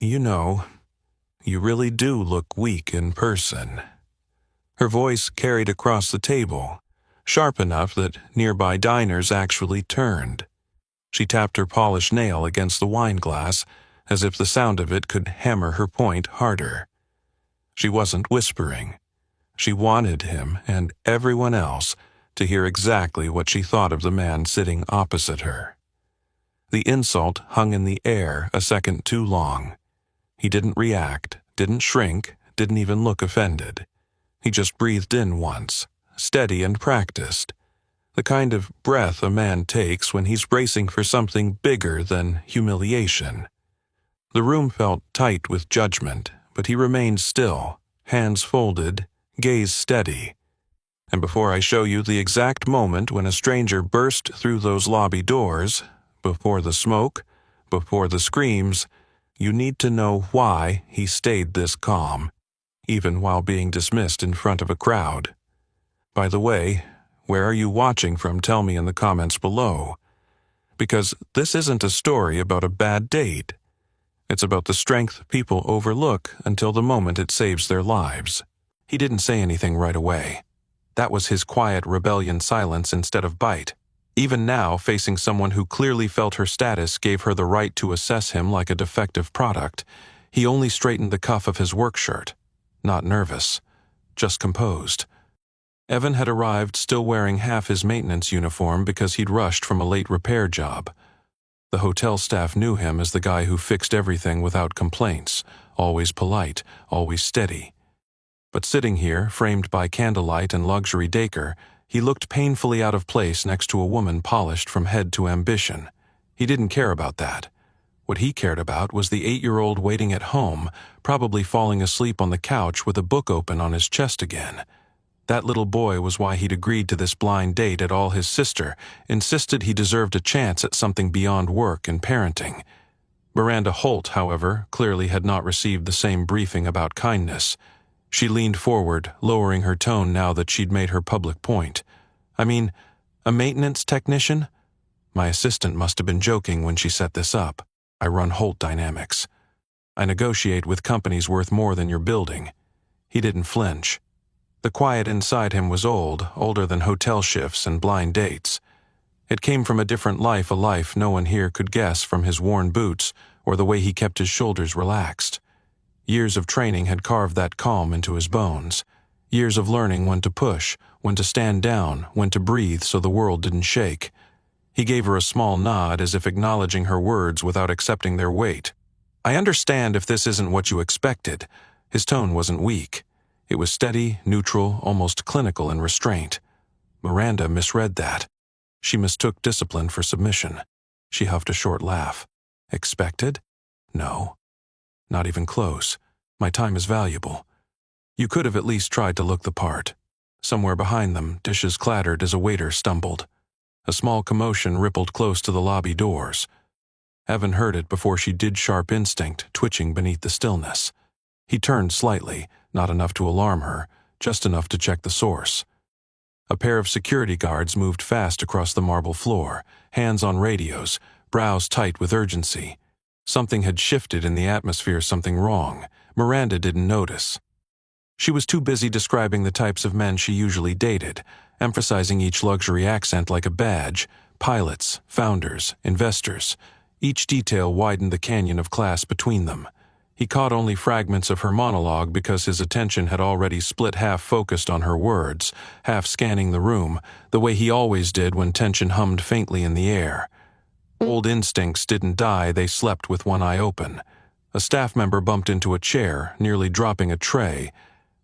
You know, you really do look weak in person. Her voice carried across the table, sharp enough that nearby diners actually turned. She tapped her polished nail against the wine glass, as if the sound of it could hammer her point harder. She wasn't whispering. She wanted him and everyone else to hear exactly what she thought of the man sitting opposite her. The insult hung in the air a second too long. He didn't react, didn't shrink, didn't even look offended. He just breathed in once, steady and practiced. The kind of breath a man takes when he's bracing for something bigger than humiliation. The room felt tight with judgment, but he remained still, hands folded, gaze steady. And before I show you the exact moment when a stranger burst through those lobby doors, before the smoke, before the screams, you need to know why he stayed this calm, even while being dismissed in front of a crowd. By the way, where are you watching from? Tell me in the comments below. Because this isn't a story about a bad date. It's about the strength people overlook until the moment it saves their lives. He didn't say anything right away. That was his quiet rebellion silence instead of bite. Even now, facing someone who clearly felt her status gave her the right to assess him like a defective product, he only straightened the cuff of his work shirt. Not nervous, just composed. Evan had arrived still wearing half his maintenance uniform because he'd rushed from a late repair job. The hotel staff knew him as the guy who fixed everything without complaints, always polite, always steady. But sitting here, framed by candlelight and luxury decor, he looked painfully out of place next to a woman polished from head to ambition. He didn't care about that. What he cared about was the 8-year-old waiting at home, probably falling asleep on the couch with a book open on his chest again. That little boy was why he'd agreed to this blind date at all. His sister insisted he deserved a chance at something beyond work and parenting. Miranda Holt, however, clearly had not received the same briefing about kindness. She leaned forward, lowering her tone now that she'd made her public point. I mean, a maintenance technician? My assistant must have been joking when she set this up. I run Holt Dynamics. I negotiate with companies worth more than your building. He didn't flinch. The quiet inside him was older than hotel shifts and blind dates. It came from a different life, a life no one here could guess from his worn boots or the way he kept his shoulders relaxed. Years of training had carved that calm into his bones. Years of learning when to push, when to stand down, when to breathe so the world didn't shake. He gave her a small nod as if acknowledging her words without accepting their weight. I understand if this isn't what you expected. His tone wasn't weak. It was steady, neutral, almost clinical in restraint. Miranda misread that. She mistook discipline for submission. She huffed a short laugh. Expected? No. Not even close. My time is valuable. You could have at least tried to look the part. Somewhere behind them, dishes clattered as a waiter stumbled. A small commotion rippled close to the lobby doors. Evan heard it before she did, sharp instinct twitching beneath the stillness. He turned slightly, not enough to alarm her, just enough to check the source. A pair of security guards moved fast across the marble floor, hands on radios, brows tight with urgency. Something had shifted in the atmosphere, something wrong. Miranda didn't notice. She was too busy describing the types of men she usually dated, emphasizing each luxury accent like a badge: pilots, founders, investors. Each detail widened the canyon of class between them. He caught only fragments of her monologue because his attention had already split, half focused on her words, half scanning the room, the way he always did when tension hummed faintly in the air. Old instincts didn't die, they slept with one eye open. A staff member bumped into a chair, nearly dropping a tray.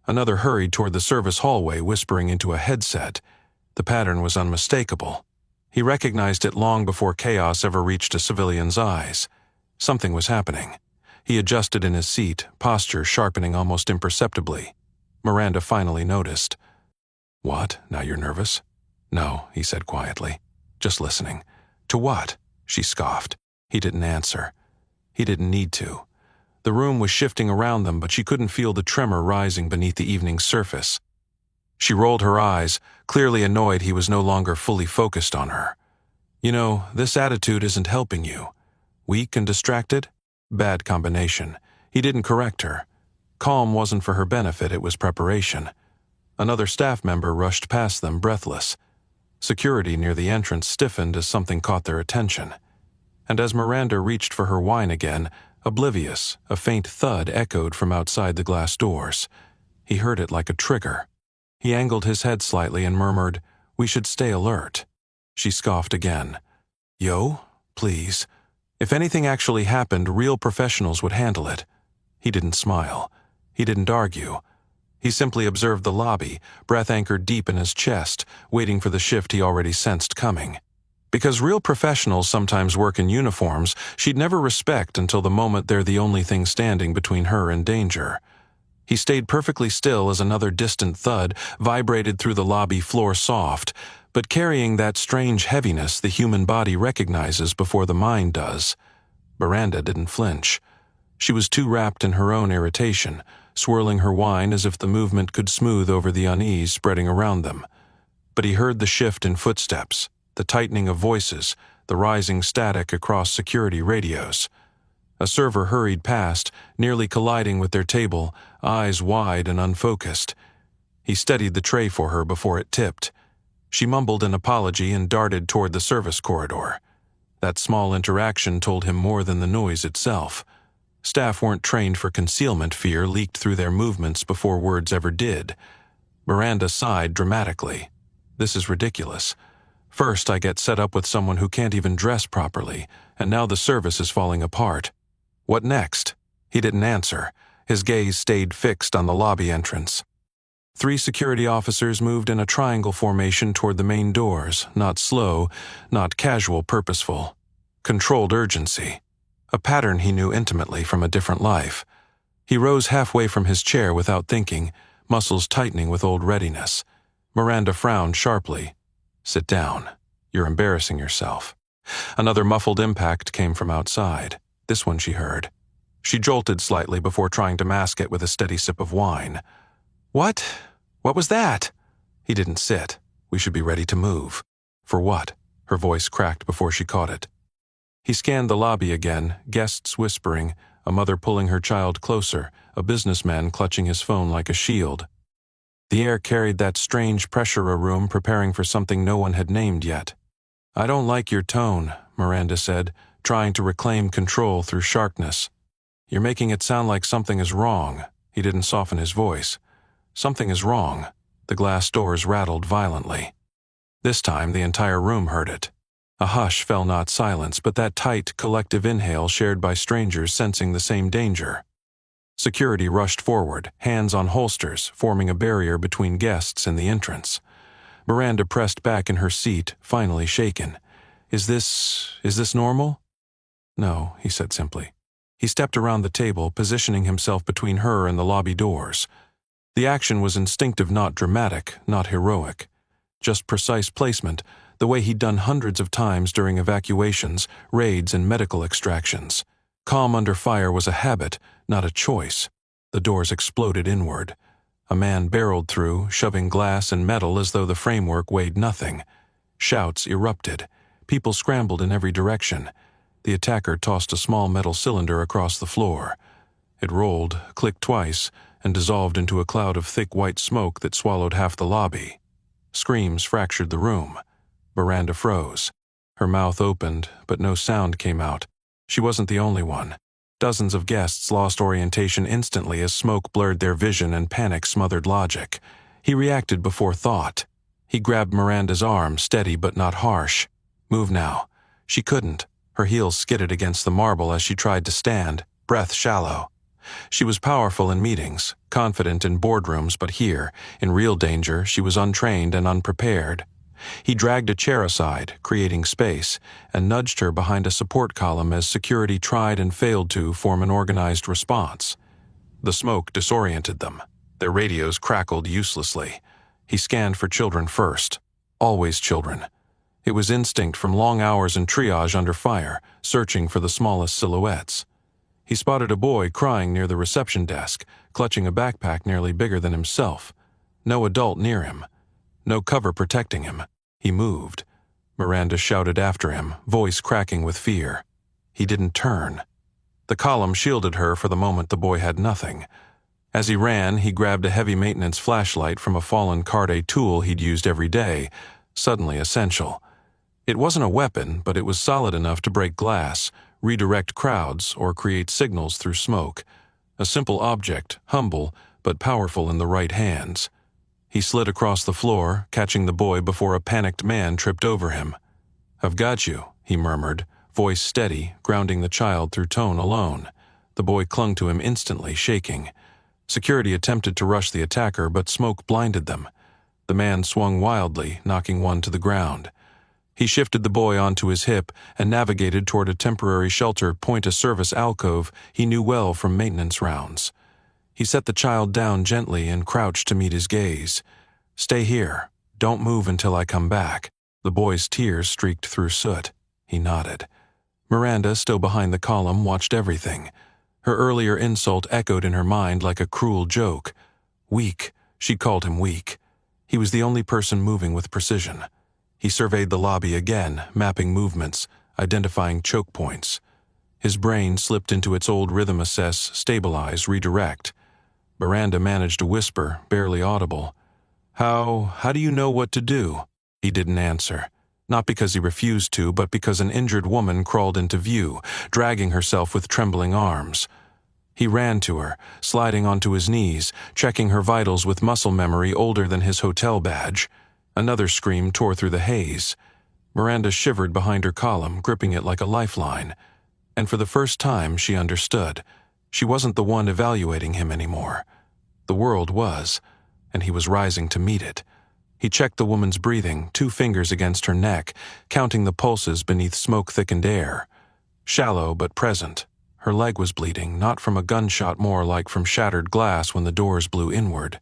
Another hurried toward the service hallway, whispering into a headset. The pattern was unmistakable. He recognized it long before chaos ever reached a civilian's eyes. Something was happening. He adjusted in his seat, posture sharpening almost imperceptibly. Miranda finally noticed. What? Now you're nervous? No, he said quietly. Just listening. To what? She scoffed. He didn't answer. He didn't need to. The room was shifting around them, but she couldn't feel the tremor rising beneath the evening's surface. She rolled her eyes, clearly annoyed he was no longer fully focused on her. You know, this attitude isn't helping you. Weak and distracted? Bad combination. He didn't correct her. Calm wasn't for her benefit, it was preparation. Another staff member rushed past them, breathless. Security near the entrance stiffened as something caught their attention. And as Miranda reached for her wine again, oblivious, a faint thud echoed from outside the glass doors. He heard it like a trigger. He angled his head slightly and murmured, "We should stay alert." She scoffed again. "Yo, please. If anything actually happened, real professionals would handle it." He didn't smile. He didn't argue. He simply observed the lobby, breath anchored deep in his chest, waiting for the shift he already sensed coming. Because real professionals sometimes work in uniforms she'd never respect until the moment they're the only thing standing between her and danger. He stayed perfectly still as another distant thud vibrated through the lobby floor, soft, but carrying that strange heaviness the human body recognizes before the mind does. Miranda didn't flinch. She was too wrapped in her own irritation, swirling her wine as if the movement could smooth over the unease spreading around them. But he heard the shift in footsteps, the tightening of voices, the rising static across security radios. A server hurried past, nearly colliding with their table, eyes wide and unfocused. He steadied the tray for her before it tipped. She mumbled an apology and darted toward the service corridor. That small interaction told him more than the noise itself. Staff weren't trained for concealment. Fear leaked through their movements before words ever did. Miranda sighed dramatically. "This is ridiculous. First, I get set up with someone who can't even dress properly, and now the service is falling apart. What next?" He didn't answer. His gaze stayed fixed on the lobby entrance. 3 security officers moved in a triangle formation toward the main doors, not slow, not casual, purposeful. Controlled urgency. A pattern he knew intimately from a different life. He rose halfway from his chair without thinking, muscles tightening with old readiness. Miranda frowned sharply. "Sit down. You're embarrassing yourself." Another muffled impact came from outside. This one she heard. She jolted slightly before trying to mask it with a steady sip of wine. "What? What was that?" He didn't sit. "We should be ready to move." "For what?" Her voice cracked before she caught it. He scanned the lobby again, guests whispering, a mother pulling her child closer, a businessman clutching his phone like a shield. The air carried that strange pressure, a room preparing for something no one had named yet. "I don't like your tone," Miranda said, trying to reclaim control through sharpness. "You're making it sound like something is wrong." He didn't soften his voice. "Something is wrong." The glass doors rattled violently. This time the entire room heard it. A hush fell, not silence, but that tight, collective inhale shared by strangers sensing the same danger. Security rushed forward, hands on holsters, forming a barrier between guests and the entrance. Miranda pressed back in her seat, finally shaken. Is this normal?" "No," he said simply. He stepped around the table, positioning himself between her and the lobby doors. The action was instinctive, not dramatic, not heroic. Just precise placement, the way he'd done hundreds of times during evacuations, raids, and medical extractions. Calm under fire was a habit, not a choice. The doors exploded inward. A man barreled through, shoving glass and metal as though the framework weighed nothing. Shouts erupted. People scrambled in every direction. The attacker tossed a small metal cylinder across the floor. It rolled, clicked twice, and dissolved into a cloud of thick white smoke that swallowed half the lobby. Screams fractured the room. Miranda froze. Her mouth opened, but no sound came out. She wasn't the only one. Dozens of guests lost orientation instantly as smoke blurred their vision and panic smothered logic. He reacted before thought. He grabbed Miranda's arm, steady but not harsh. "Move now." She couldn't. Her heels skidded against the marble as she tried to stand, breath shallow. She was powerful in meetings, confident in boardrooms, but here, in real danger, she was untrained and unprepared. He dragged a chair aside, creating space, and nudged her behind a support column as security tried and failed to form an organized response. The smoke disoriented them. Their radios crackled uselessly. He scanned for children first. Always children. It was instinct from long hours in triage under fire, searching for the smallest silhouettes. He spotted a boy crying near the reception desk, clutching a backpack nearly bigger than himself. No adult near him. No cover protecting him. He moved. Miranda shouted after him, voice cracking with fear. He didn't turn. The column shielded her for the moment. The boy had nothing. As he ran, he grabbed a heavy maintenance flashlight from a fallen card tool he'd used every day, suddenly essential. It wasn't a weapon, but it was solid enough to break glass, redirect crowds, or create signals through smoke. A simple object, humble, but powerful in the right hands. He slid across the floor, catching the boy before a panicked man tripped over him. "I've got you," he murmured, voice steady, grounding the child through tone alone. The boy clung to him instantly, shaking. Security attempted to rush the attacker, but smoke blinded them. The man swung wildly, knocking one to the ground. He shifted the boy onto his hip and navigated toward a temporary shelter point-of-service alcove he knew well from maintenance rounds. He set the child down gently and crouched to meet his gaze. "Stay here. Don't move until I come back." The boy's tears streaked through soot. He nodded. Miranda, still behind the column, watched everything. Her earlier insult echoed in her mind like a cruel joke. Weak. She called him weak. He was the only person moving with precision. He surveyed the lobby again, mapping movements, identifying choke points. His brain slipped into its old rhythm: assess, stabilize, redirect. Miranda managed to whisper, barely audible. How do you know what to do?" He didn't answer. Not because he refused to, but because an injured woman crawled into view, dragging herself with trembling arms. He ran to her, sliding onto his knees, checking her vitals with muscle memory older than his hotel badge. Another scream tore through the haze. Miranda shivered behind her column, gripping it like a lifeline. And for the first time, she understood. She wasn't the one evaluating him anymore. The world was, and he was rising to meet it. He checked the woman's breathing, 2 fingers against her neck, counting the pulses beneath smoke-thickened air. Shallow but present. Her leg was bleeding, not from a gunshot, more like from shattered glass when the doors blew inward.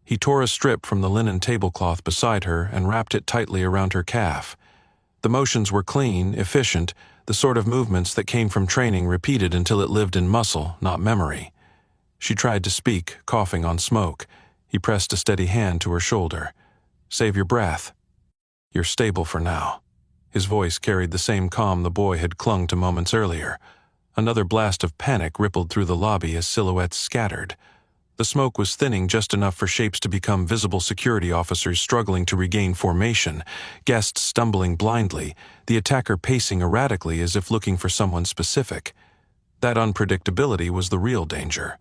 He tore a strip from the linen tablecloth beside her and wrapped it tightly around her calf. The motions were clean, efficient, the sort of movements that came from training, repeated until it lived in muscle, not memory. She tried to speak, coughing on smoke. He pressed a steady hand to her shoulder. "Save your breath. You're stable for now." His voice carried the same calm the boy had clung to moments earlier. Another blast of panic rippled through the lobby as silhouettes scattered. The smoke was thinning just enough for shapes to become visible: security officers struggling to regain formation, guests stumbling blindly, the attacker pacing erratically as if looking for someone specific. That unpredictability was the real danger.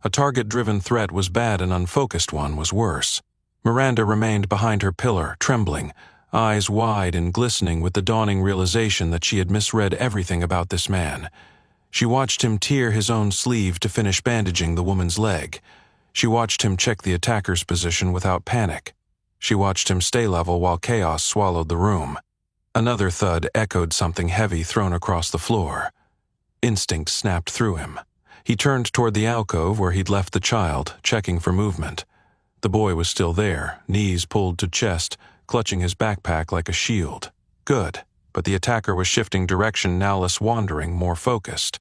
A target-driven threat was bad, an unfocused one was worse. Miranda remained behind her pillar, trembling, eyes wide and glistening with the dawning realization that she had misread everything about this man. She watched him tear his own sleeve to finish bandaging the woman's leg. She watched him check the attacker's position without panic. She watched him stay level while chaos swallowed the room. Another thud echoed something heavy thrown across the floor. Instinct snapped through him. He turned toward the alcove where he'd left the child, checking for movement. The boy was still there, knees pulled to chest, clutching his backpack like a shield. Good, but the attacker was shifting direction, now less wandering, more focused.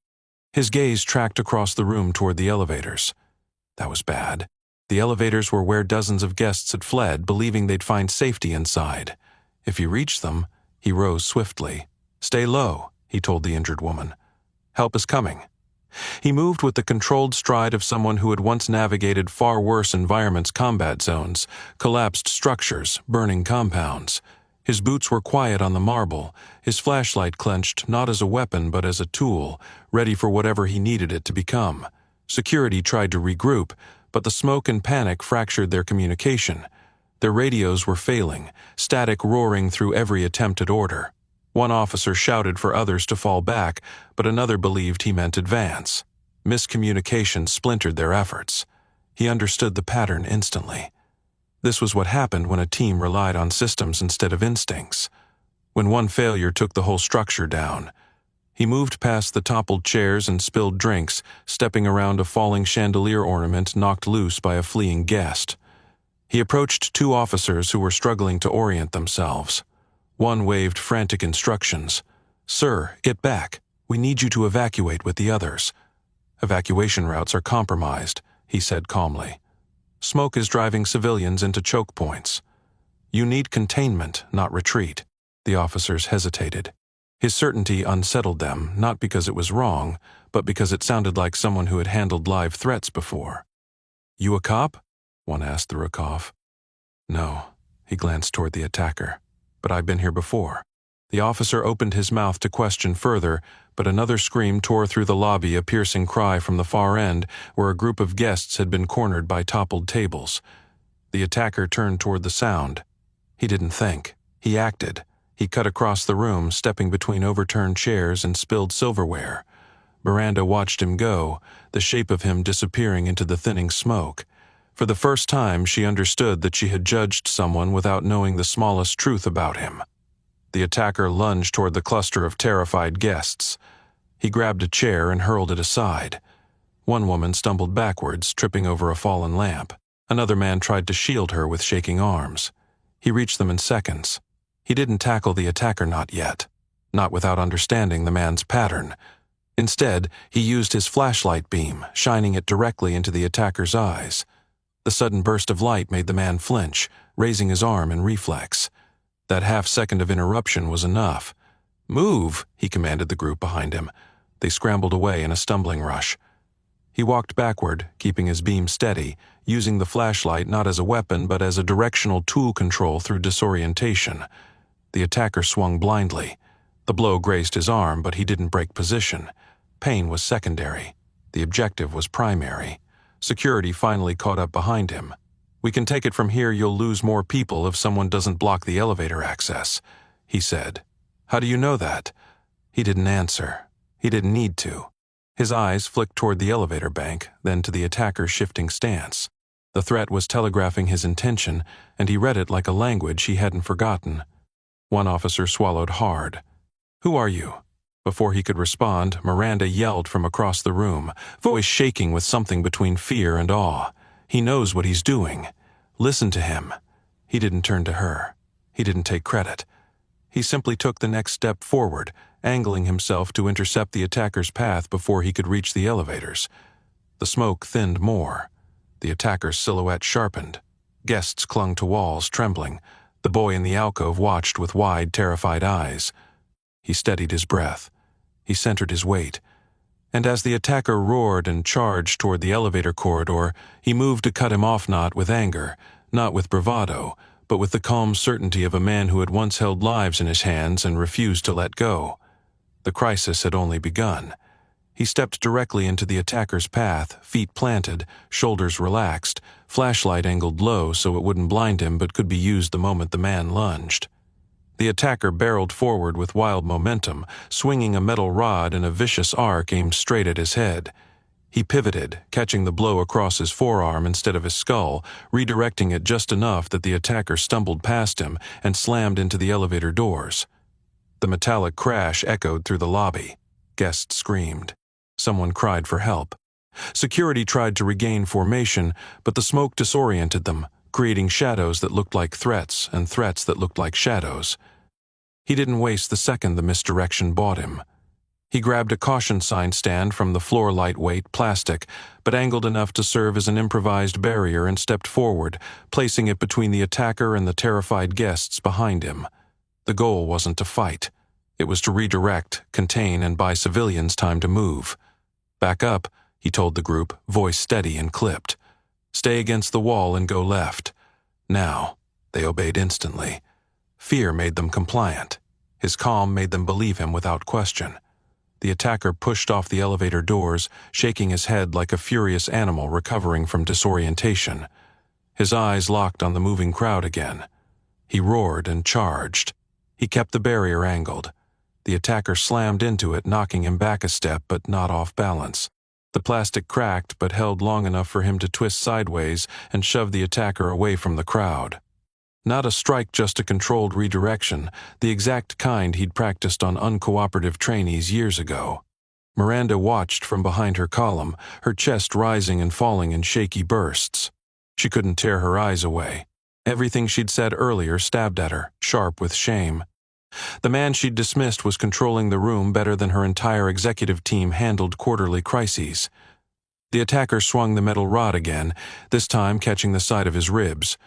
His gaze tracked across the room toward the elevators. That was bad. The elevators were where dozens of guests had fled, believing they'd find safety inside. If he reached them, he rose swiftly. "Stay low," he told the injured woman. "Help is coming." He moved with the controlled stride of someone who had once navigated far worse environments: combat zones, collapsed structures, burning compounds. His boots were quiet on the marble, his flashlight clenched not as a weapon but as a tool, ready for whatever he needed it to become. Security tried to regroup, but the smoke and panic fractured their communication. Their radios were failing, static roaring through every attempt at order. One officer shouted for others to fall back, but another believed he meant advance. Miscommunication splintered their efforts. He understood the pattern instantly. This was what happened when a team relied on systems instead of instincts. When one failure took the whole structure down. He moved past the toppled chairs and spilled drinks, stepping around a falling chandelier ornament knocked loose by a fleeing guest. He approached 2 officers who were struggling to orient themselves. One waved frantic instructions. "Sir, get back. We need you to evacuate with the others." "Evacuation routes are compromised," he said calmly. "Smoke is driving civilians into choke points. You need containment, not retreat." The officers hesitated. His certainty unsettled them, not because it was wrong, but because it sounded like someone who had handled live threats before. "You a cop?" one asked through a cough. "No," he glanced toward the attacker, "but I've been here before." The officer opened his mouth to question further, but another scream tore through the lobby, a piercing cry from the far end, where a group of guests had been cornered by toppled tables. The attacker turned toward the sound. He didn't think. He acted. He cut across the room, stepping between overturned chairs and spilled silverware. Miranda watched him go, the shape of him disappearing into the thinning smoke. For the first time, she understood that she had judged someone without knowing the smallest truth about him. The attacker lunged toward the cluster of terrified guests. He grabbed a chair and hurled it aside. One woman stumbled backwards, tripping over a fallen lamp. Another man tried to shield her with shaking arms. He reached them in seconds. He didn't tackle the attacker, not yet. Not without understanding the man's pattern. Instead, he used his flashlight beam, shining it directly into the attacker's eyes. The sudden burst of light made the man flinch, raising his arm in reflex. That half-second of interruption was enough. "Move!" he commanded the group behind him. They scrambled away in a stumbling rush. He walked backward, keeping his beam steady, using the flashlight not as a weapon but as a directional tool control through disorientation. The attacker swung blindly. The blow grazed his arm, but he didn't break position. Pain was secondary. The objective was primary. Security finally caught up behind him. "We can take it from here. You'll lose more people if someone doesn't block the elevator access," he said. "How do you know that?" He didn't answer. He didn't need to. His eyes flicked toward the elevator bank, then to the attacker's shifting stance. The threat was telegraphing his intention, and he read it like a language he hadn't forgotten. One officer swallowed hard. "Who are you?" Before he could respond, Miranda yelled from across the room, voice shaking with something between fear and awe. "He knows what he's doing. Listen to him." He didn't turn to her. He didn't take credit. He simply took the next step forward, angling himself to intercept the attacker's path before he could reach the elevators. The smoke thinned more. The attacker's silhouette sharpened. Guests clung to walls, trembling. The boy in the alcove watched with wide, terrified eyes. He steadied his breath. He centered his weight. And as the attacker roared and charged toward the elevator corridor, he moved to cut him off, not with anger, not with bravado, but with the calm certainty of a man who had once held lives in his hands and refused to let go. The crisis had only begun. He stepped directly into the attacker's path, feet planted, shoulders relaxed, flashlight angled low so it wouldn't blind him but could be used the moment the man lunged. The attacker barreled forward with wild momentum, swinging a metal rod in a vicious arc aimed straight at his head. He pivoted, catching the blow across his forearm instead of his skull, redirecting it just enough that the attacker stumbled past him and slammed into the elevator doors. The metallic crash echoed through the lobby. Guests screamed. Someone cried for help. Security tried to regain formation, but the smoke disoriented them, creating shadows that looked like threats and threats that looked like shadows. He didn't waste the second the misdirection bought him. He grabbed a caution sign stand from the floor, lightweight plastic, but angled enough to serve as an improvised barrier, and stepped forward, placing it between the attacker and the terrified guests behind him. The goal wasn't to fight. It was to redirect, contain, and buy civilians time to move. "Back up," he told the group, voice steady and clipped. "Stay against the wall and go left." Now, they obeyed instantly. Fear made them compliant. His calm made them believe him without question. The attacker pushed off the elevator doors, shaking his head like a furious animal recovering from disorientation. His eyes locked on the moving crowd again. He roared and charged. He kept the barrier angled. The attacker slammed into it, knocking him back a step but not off balance. The plastic cracked but held long enough for him to twist sideways and shove the attacker away from the crowd. Not a strike, just a controlled redirection, the exact kind he'd practiced on uncooperative trainees years ago. Miranda watched from behind her column, her chest rising and falling in shaky bursts. She couldn't tear her eyes away. Everything she'd said earlier stabbed at her, sharp with shame. The man she'd dismissed was controlling the room better than her entire executive team handled quarterly crises. The attacker swung the metal rod again, this time catching the side of his ribs.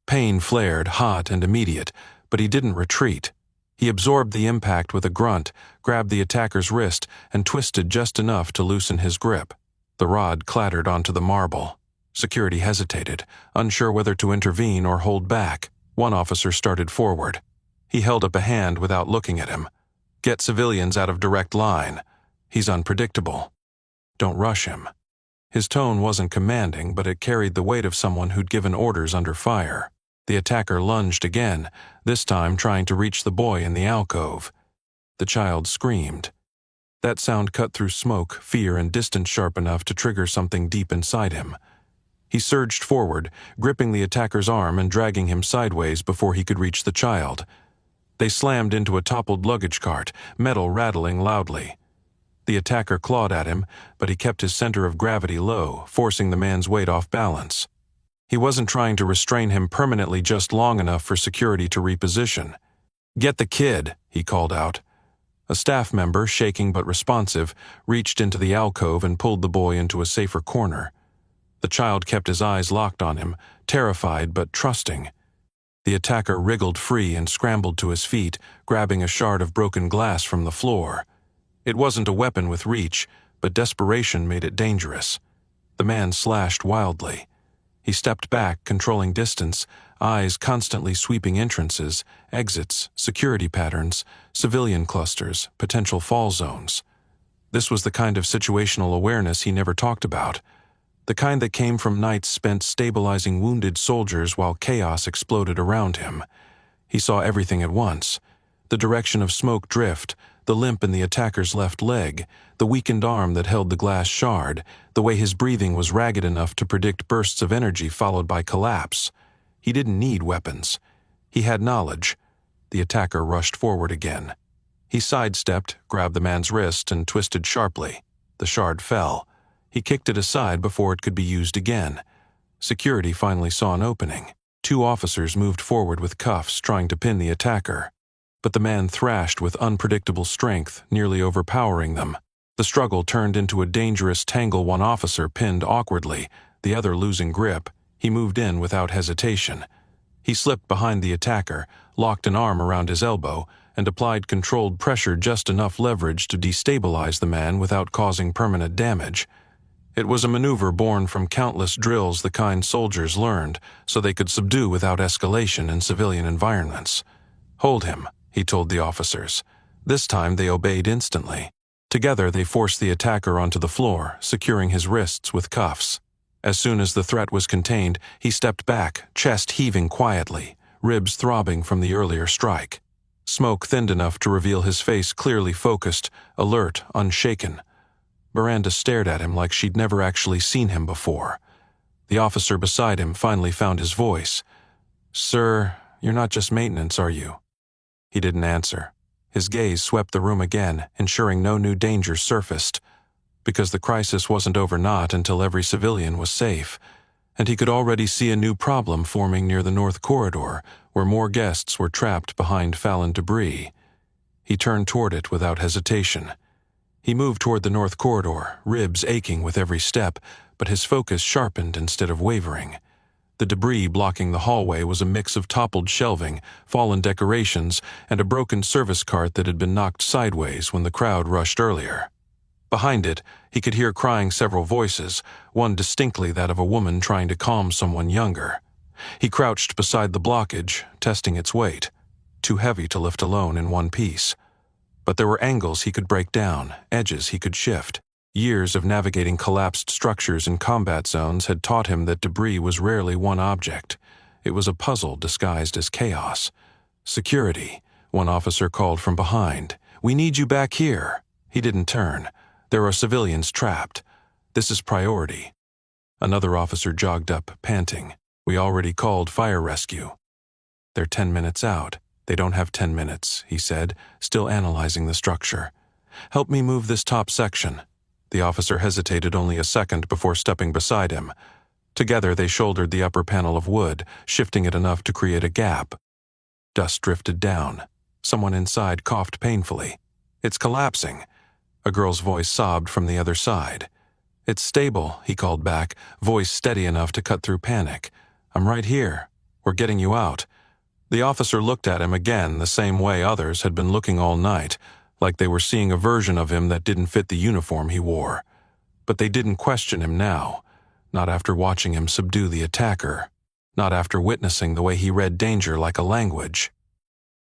Pain flared, hot and immediate, but he didn't retreat. He absorbed the impact with a grunt, grabbed the attacker's wrist, and twisted just enough to loosen his grip. The rod clattered onto the marble. Security hesitated, unsure whether to intervene or hold back. One officer started forward. He held up a hand without looking at him. "Get civilians out of direct line. He's unpredictable. Don't rush him." His tone wasn't commanding, but it carried the weight of someone who'd given orders under fire. The attacker lunged again, this time trying to reach the boy in the alcove. The child screamed. That sound cut through smoke, fear, and distance sharp enough to trigger something deep inside him. He surged forward, gripping the attacker's arm and dragging him sideways before he could reach the child. They slammed into a toppled luggage cart, metal rattling loudly. The attacker clawed at him, but he kept his center of gravity low, forcing the man's weight off balance. He wasn't trying to restrain him permanently, just long enough for security to reposition. "Get the kid," he called out. A staff member, shaking but responsive, reached into the alcove and pulled the boy into a safer corner. The child kept his eyes locked on him, terrified but trusting. The attacker wriggled free and scrambled to his feet, grabbing a shard of broken glass from the floor. It wasn't a weapon with reach, but desperation made it dangerous. The man slashed wildly. He stepped back, controlling distance, eyes constantly sweeping entrances, exits, security patterns, civilian clusters, potential fall zones. This was the kind of situational awareness he never talked about, the kind that came from nights spent stabilizing wounded soldiers while chaos exploded around him. He saw everything at once: the direction of smoke drift, the limp in the attacker's left leg, the weakened arm that held the glass shard, the way his breathing was ragged enough to predict bursts of energy followed by collapse. He didn't need weapons. He had knowledge. The attacker rushed forward again. He sidestepped, grabbed the man's wrist, and twisted sharply. The shard fell. He kicked it aside before it could be used again. Security finally saw an opening. Two officers moved forward with cuffs, trying to pin the attacker. But the man thrashed with unpredictable strength, nearly overpowering them. The struggle turned into a dangerous tangle. One officer pinned awkwardly, the other losing grip. He moved in without hesitation. He slipped behind the attacker, locked an arm around his elbow, and applied controlled pressure, just enough leverage to destabilize the man without causing permanent damage. It was a maneuver born from countless drills, the kind soldiers learned so they could subdue without escalation in civilian environments. "Hold him," he told the officers. This time they obeyed instantly. Together they forced the attacker onto the floor, securing his wrists with cuffs. As soon as the threat was contained, he stepped back, chest heaving quietly, ribs throbbing from the earlier strike. Smoke thinned enough to reveal his face clearly focused, alert, unshaken. Miranda stared at him like she'd never actually seen him before. The officer beside him finally found his voice. "Sir, you're not just maintenance, are you?" He didn't answer. His gaze swept the room again, ensuring no new dangers surfaced. Because the crisis wasn't over, not until every civilian was safe. And he could already see a new problem forming near the North Corridor, where more guests were trapped behind fallen debris. He turned toward it without hesitation. He moved toward the North Corridor, ribs aching with every step, but his focus sharpened instead of wavering. The debris blocking the hallway was a mix of toppled shelving, fallen decorations, and a broken service cart that had been knocked sideways when the crowd rushed earlier. Behind it, he could hear crying several voices, one distinctly that of a woman trying to calm someone younger. He crouched beside the blockage, testing its weight. Too heavy to lift alone in one piece. But there were angles he could break down, edges he could shift. Years of navigating collapsed structures in combat zones had taught him that debris was rarely one object. It was a puzzle disguised as chaos. "Security," one officer called from behind. "We need you back here." He didn't turn. "There are civilians trapped. This is priority." Another officer jogged up, panting. "We already called fire rescue." "They're 10 minutes out." "They don't have 10 minutes, he said, still analyzing the structure. "Help me move this top section." The officer hesitated only a second before stepping beside him. Together they shouldered the upper panel of wood, shifting it enough to create a gap. Dust drifted down. Someone inside coughed painfully. "It's collapsing." A girl's voice sobbed from the other side. "It's stable," he called back, voice steady enough to cut through panic. "I'm right here. We're getting you out." The officer looked at him again the same way others had been looking all night, like they were seeing a version of him that didn't fit the uniform he wore. But they didn't question him now, not after watching him subdue the attacker, not after witnessing the way he read danger like a language.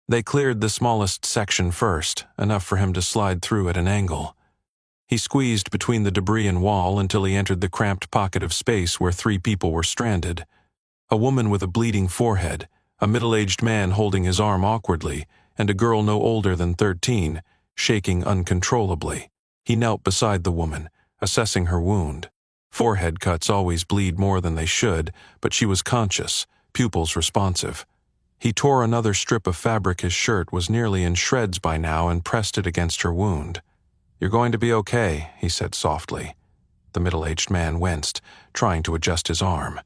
They cleared the smallest section first, enough for him to slide through at an angle. He squeezed between the debris and wall until he entered the cramped pocket of space where 3 people were stranded. A woman with a bleeding forehead, a middle-aged man holding his arm awkwardly, and a girl no older than 13, shaking uncontrollably. He knelt beside the woman, assessing her wound. Forehead cuts always bleed more than they should, but she was conscious, pupils responsive. He tore another strip of fabric his shirt was nearly in shreds by now and pressed it against her wound. "You're going to be okay," he said softly. The middle-aged man winced, trying to adjust his arm.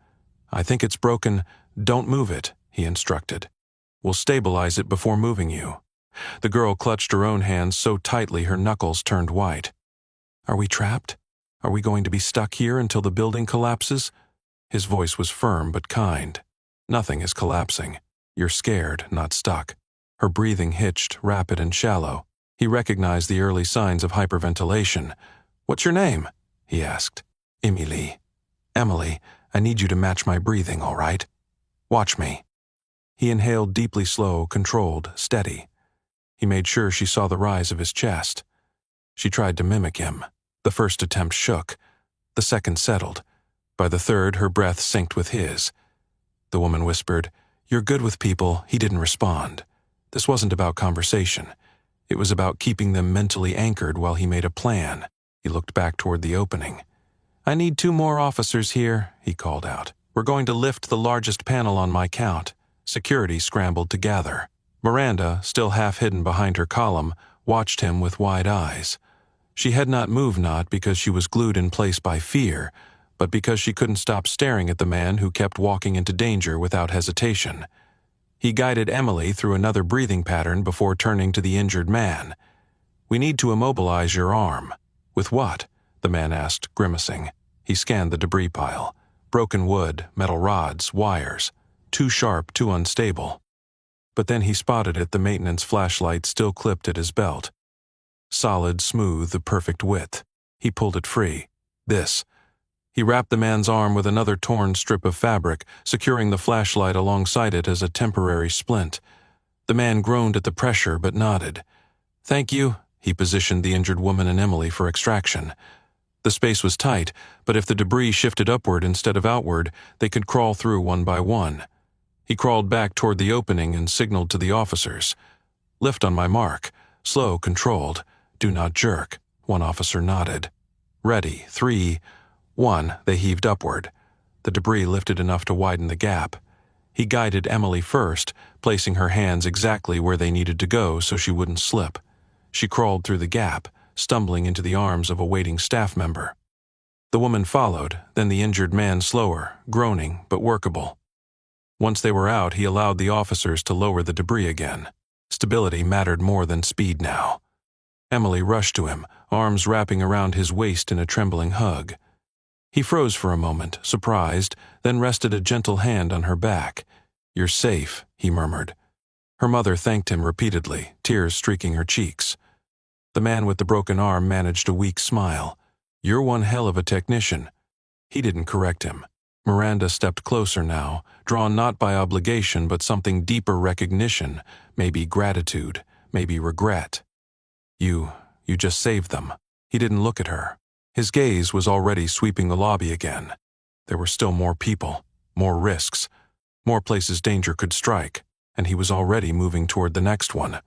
"I think it's broken. Don't move it," he instructed. "We'll stabilize it before moving you." The girl clutched her own hands so tightly her knuckles turned white. "Are we trapped? Are we going to be stuck here until the building collapses?" His voice was firm but kind. "Nothing is collapsing. You're scared, not stuck." Her breathing hitched, rapid and shallow. He recognized the early signs of hyperventilation. "What's your name?" he asked. "Emily." "Emily, I need you to match my breathing, all right? Watch me." He inhaled deeply, slow, controlled, steady. He made sure she saw the rise of his chest. She tried to mimic him. The first attempt shook. The second settled. By the third, her breath synced with his. The woman whispered, "You're good with people." He didn't respond. This wasn't about conversation. It was about keeping them mentally anchored while he made a plan. He looked back toward the opening. "I need 2 more officers here," he called out. "We're going to lift the largest panel on my count." Security scrambled to gather. Miranda, still half hidden behind her column, watched him with wide eyes. She had not moved, not because she was glued in place by fear, but because she couldn't stop staring at the man who kept walking into danger without hesitation. He guided Emily through another breathing pattern before turning to the injured man. "We need to immobilize your arm." "With what?" the man asked, grimacing. He scanned the debris pile. Broken wood, metal rods, wires. Too sharp, too unstable. But then he spotted it, the maintenance flashlight still clipped at his belt. Solid, smooth, the perfect width. He pulled it free. This. He wrapped the man's arm with another torn strip of fabric, securing the flashlight alongside it as a temporary splint. The man groaned at the pressure but nodded. "Thank you." He positioned the injured woman and Emily for extraction. The space was tight, but if the debris shifted upward instead of outward, they could crawl through one by one. He crawled back toward the opening and signaled to the officers. "Lift on my mark. Slow, controlled. Do not jerk." One officer nodded. "Ready. 3, 1, they heaved upward. The debris lifted enough to widen the gap. He guided Emily first, placing her hands exactly where they needed to go so she wouldn't slip. She crawled through the gap, stumbling into the arms of a waiting staff member. The woman followed, then the injured man slower, groaning but workable. Once they were out, he allowed the officers to lower the debris again. Stability mattered more than speed now. Emily rushed to him, arms wrapping around his waist in a trembling hug. He froze for a moment, surprised, then rested a gentle hand on her back. "You're safe," he murmured. Her mother thanked him repeatedly, tears streaking her cheeks. The man with the broken arm managed a weak smile. "You're one hell of a technician." He didn't correct him. Miranda stepped closer now, drawn not by obligation but something deeper, recognition, maybe gratitude, maybe regret. You just saved them." He didn't look at her. His gaze was already sweeping the lobby again. There were still more people, more risks, more places danger could strike, and he was already moving toward the next one.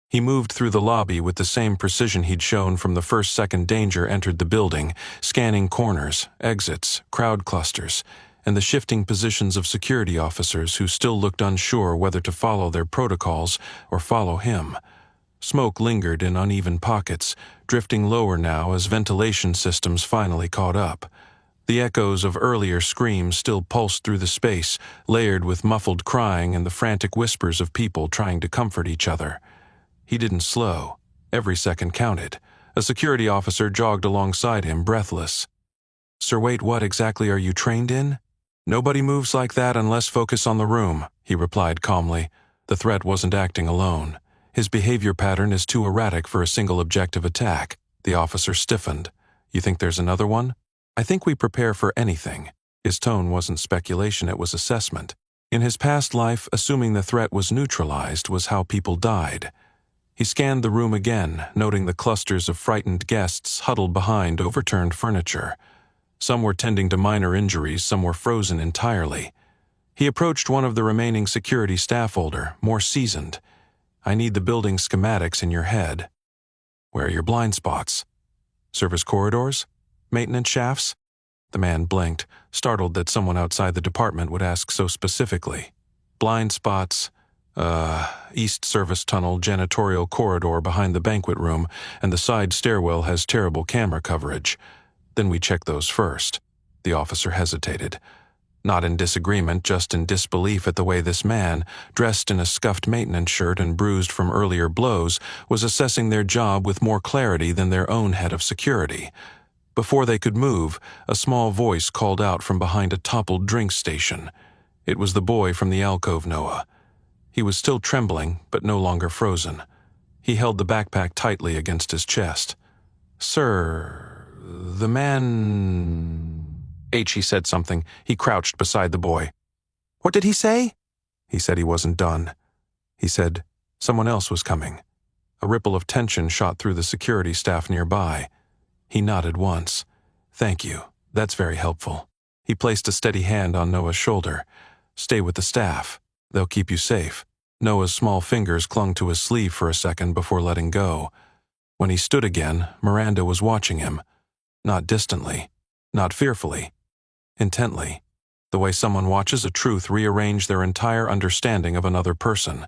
He moved through the lobby with the same precision he'd shown from the first second danger entered the building, scanning corners, exits, crowd clusters, and the shifting positions of security officers who still looked unsure whether to follow their protocols or follow him. Smoke lingered in uneven pockets, drifting lower now as ventilation systems finally caught up. The echoes of earlier screams still pulsed through the space, layered with muffled crying and the frantic whispers of people trying to comfort each other. He didn't slow. Every second counted. A security officer jogged alongside him, breathless. "Sir, wait, what exactly are you trained in?" "Nobody moves like that unless focus on the room," he replied calmly. The threat wasn't acting alone. His behavior pattern is too erratic for a single objective attack. The officer stiffened. You think there's another one? I think we prepare for anything. His tone wasn't speculation, it was assessment. In his past life, assuming the threat was neutralized was how people died. He scanned the room again, noting the clusters of frightened guests huddled behind overturned furniture. Some were tending to minor injuries, some were frozen entirely. He approached one of the remaining security staff older, more seasoned. I need the building schematics in your head. Where are your blind spots? Service corridors? Maintenance shafts? The man blinked, startled that someone outside the department would ask so specifically. Blind spots, east service tunnel, janitorial corridor behind the banquet room, and the side stairwell has terrible camera coverage. Then we check those first. The officer hesitated. Not in disagreement, just in disbelief at the way this man, dressed in a scuffed maintenance shirt and bruised from earlier blows, was assessing their job with more clarity than their own head of security. Before they could move, a small voice called out from behind a toppled drink station. It was the boy from the alcove, Noah. He was still trembling, but no longer frozen. He held the backpack tightly against his chest. Sir, the man... He said something. He crouched beside the boy. What did he say? He said he wasn't done. He said someone else was coming. A ripple of tension shot through the security staff nearby. He nodded once. Thank you. That's very helpful. He placed a steady hand on Noah's shoulder. Stay with the staff. They'll keep you safe. Noah's small fingers clung to his sleeve for a second before letting go. When he stood again, Miranda was watching him. Not distantly. Not fearfully. Intently. The way someone watches a truth rearrange their entire understanding of another person.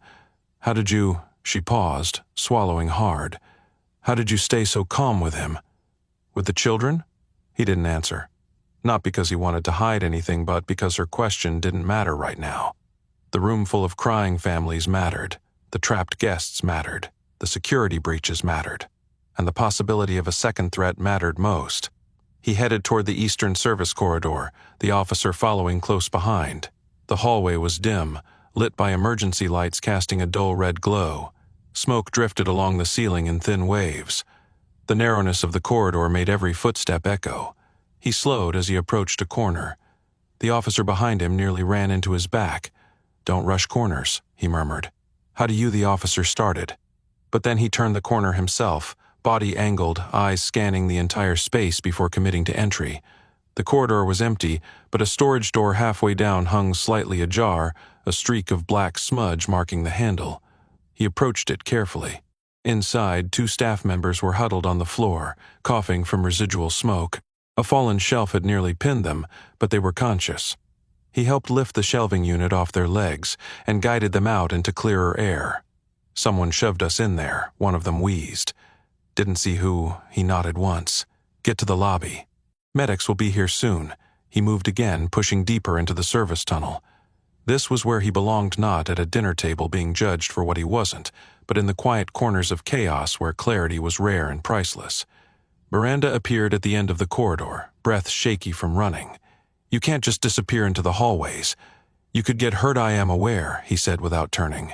How did you... She paused, swallowing hard. How did you stay so calm with him? With the children? He didn't answer. Not because he wanted to hide anything, but because her question didn't matter right now. The room full of crying families mattered. The trapped guests mattered. The security breaches mattered. And the possibility of a second threat mattered most. He headed toward the eastern service corridor, the officer following close behind. The hallway was dim, lit by emergency lights casting a dull red glow. Smoke drifted along the ceiling in thin waves. The narrowness of the corridor made every footstep echo. He slowed as he approached a corner. The officer behind him nearly ran into his back. Don't rush corners, he murmured. How do you, the officer, started? But then he turned the corner himself, body angled, eyes scanning the entire space before committing to entry. The corridor was empty, but a storage door halfway down hung slightly ajar, a streak of black smudge marking the handle. He approached it carefully. Inside, 2 staff members were huddled on the floor, coughing from residual smoke. A fallen shelf had nearly pinned them, but they were conscious. He helped lift the shelving unit off their legs and guided them out into clearer air. Someone shoved us in there, one of them wheezed. Didn't see who. He nodded once. Get to the lobby. Medics will be here soon. He moved again, pushing deeper into the service tunnel. This was where he belonged, not at a dinner table being judged for what he wasn't, but in the quiet corners of chaos where clarity was rare and priceless. Miranda appeared at the end of the corridor, breath shaky from running. You can't just disappear into the hallways. You could get hurt, I am aware, he said without turning.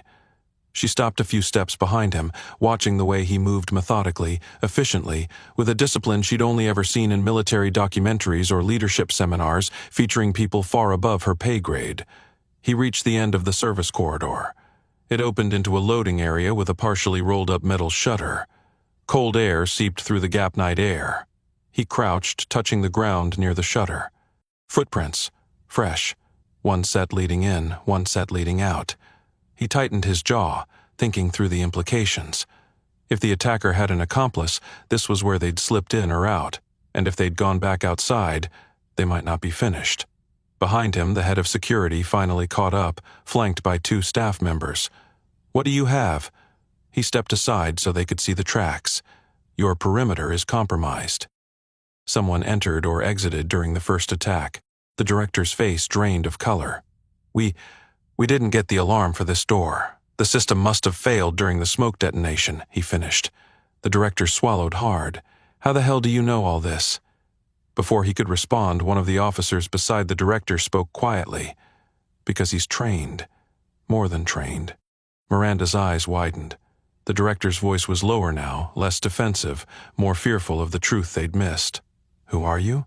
She stopped a few steps behind him, watching the way he moved methodically, efficiently, with a discipline she'd only ever seen in military documentaries or leadership seminars featuring people far above her pay grade. He reached the end of the service corridor. It opened into a loading area with a partially rolled-up metal shutter. Cold air seeped through the gap night air. He crouched, touching the ground near the shutter. Footprints. Fresh. One set leading in, one set leading out. He tightened his jaw, thinking through the implications. If the attacker had an accomplice, this was where they'd slipped in or out, and if they'd gone back outside, they might not be finished. Behind him, the head of security finally caught up, flanked by 2 staff members. What do you have? He stepped aside so they could see the tracks. Your perimeter is compromised. Someone entered or exited during the first attack. The director's face drained of color. We didn't get the alarm for this door. The system must have failed during the smoke detonation, he finished. The director swallowed hard. How the hell do you know all this? Before he could respond, one of the officers beside the director spoke quietly. Because he's trained. More than trained. Miranda's eyes widened. The director's voice was lower now, less defensive, more fearful of the truth they'd missed. "Who are you?"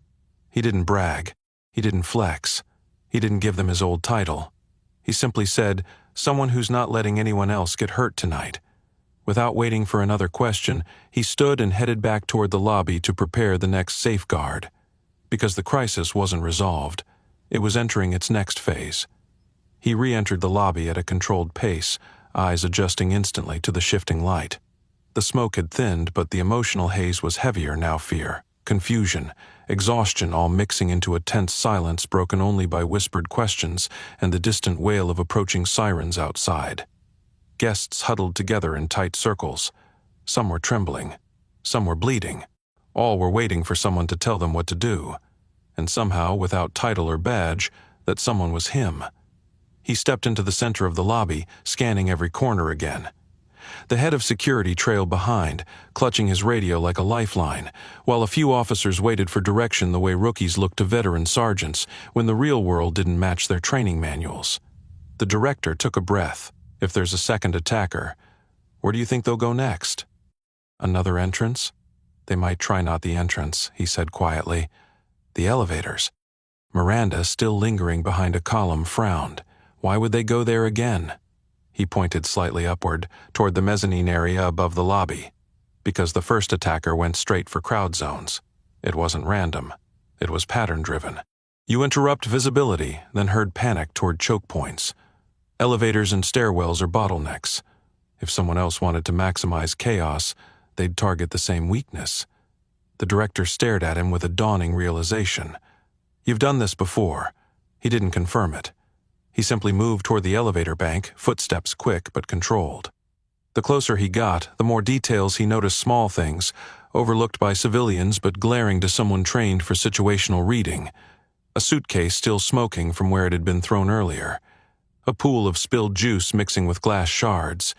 He didn't brag. He didn't flex. He didn't give them his old title. He simply said, "Someone who's not letting anyone else get hurt tonight." Without waiting for another question, he stood and headed back toward the lobby to prepare the next safeguard. Because the crisis wasn't resolved, it was entering its next phase. He re-entered the lobby at a controlled pace, eyes adjusting instantly to the shifting light. The smoke had thinned, but the emotional haze was heavier now. Fear, confusion, exhaustion all mixing into a tense silence broken only by whispered questions and the distant wail of approaching sirens outside. Guests huddled together in tight circles. Some were trembling. Some were bleeding. All were waiting for someone to tell them what to do. And somehow, without title or badge, that someone was him. He stepped into the center of the lobby, scanning every corner again. The head of security trailed behind, clutching his radio like a lifeline, while a few officers waited for direction the way rookies looked to veteran sergeants when the real world didn't match their training manuals. The director took a breath. If there's a second attacker, where do you think they'll go next? Another entrance? They might try not the entrance, he said quietly. The elevators. Miranda, still lingering behind a column, frowned. Why would they go there again? He pointed slightly upward, toward the mezzanine area above the lobby. Because the first attacker went straight for crowd zones. It wasn't random. It was pattern-driven. You interrupt visibility, then herd panic toward choke points. Elevators and stairwells are bottlenecks. If someone else wanted to maximize chaos, they'd target the same weakness. The director stared at him with a dawning realization. You've done this before. He didn't confirm it. He simply moved toward the elevator bank, footsteps quick but controlled. The closer he got, the more details he noticed, small things, overlooked by civilians but glaring to someone trained for situational reading. A suitcase still smoking from where it had been thrown earlier. A pool of spilled juice mixing with glass shards.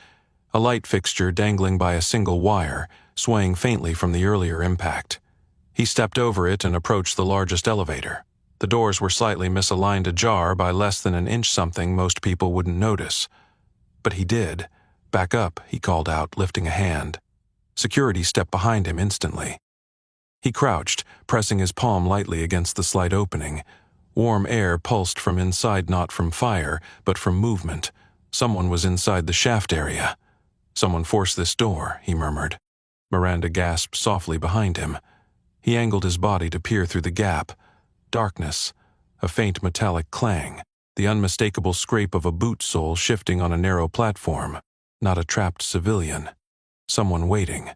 A light fixture dangling by a single wire, swaying faintly from the earlier impact. He stepped over it and approached the largest elevator. The doors were slightly misaligned ajar by less than an inch, something most people wouldn't notice. But he did. "Back up," he called out, lifting a hand. Security stepped behind him instantly. He crouched, pressing his palm lightly against the slight opening. Warm air pulsed from inside, not from fire, but from movement. Someone was inside the shaft area. "Someone forced this door," he murmured. Miranda gasped softly behind him. He angled his body to peer through the gap. Darkness, a faint metallic clang, the unmistakable scrape of a boot sole shifting on a narrow platform. Not a trapped civilian. Someone waiting.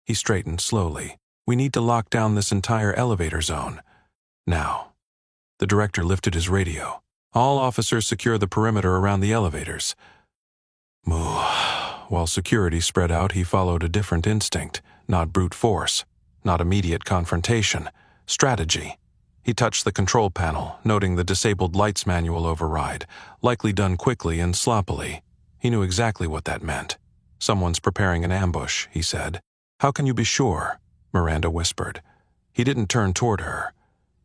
He straightened slowly. "We need to lock down this entire elevator zone. Now." The director lifted his radio. "All officers secure the perimeter around the elevators." Moo. While security spread out, he followed a different instinct. Not brute force. Not immediate confrontation. Strategy. He touched the control panel, noting the disabled lights manual override, likely done quickly and sloppily. He knew exactly what that meant. "Someone's preparing an ambush," he said. "How can you be sure?" Miranda whispered. He didn't turn toward her.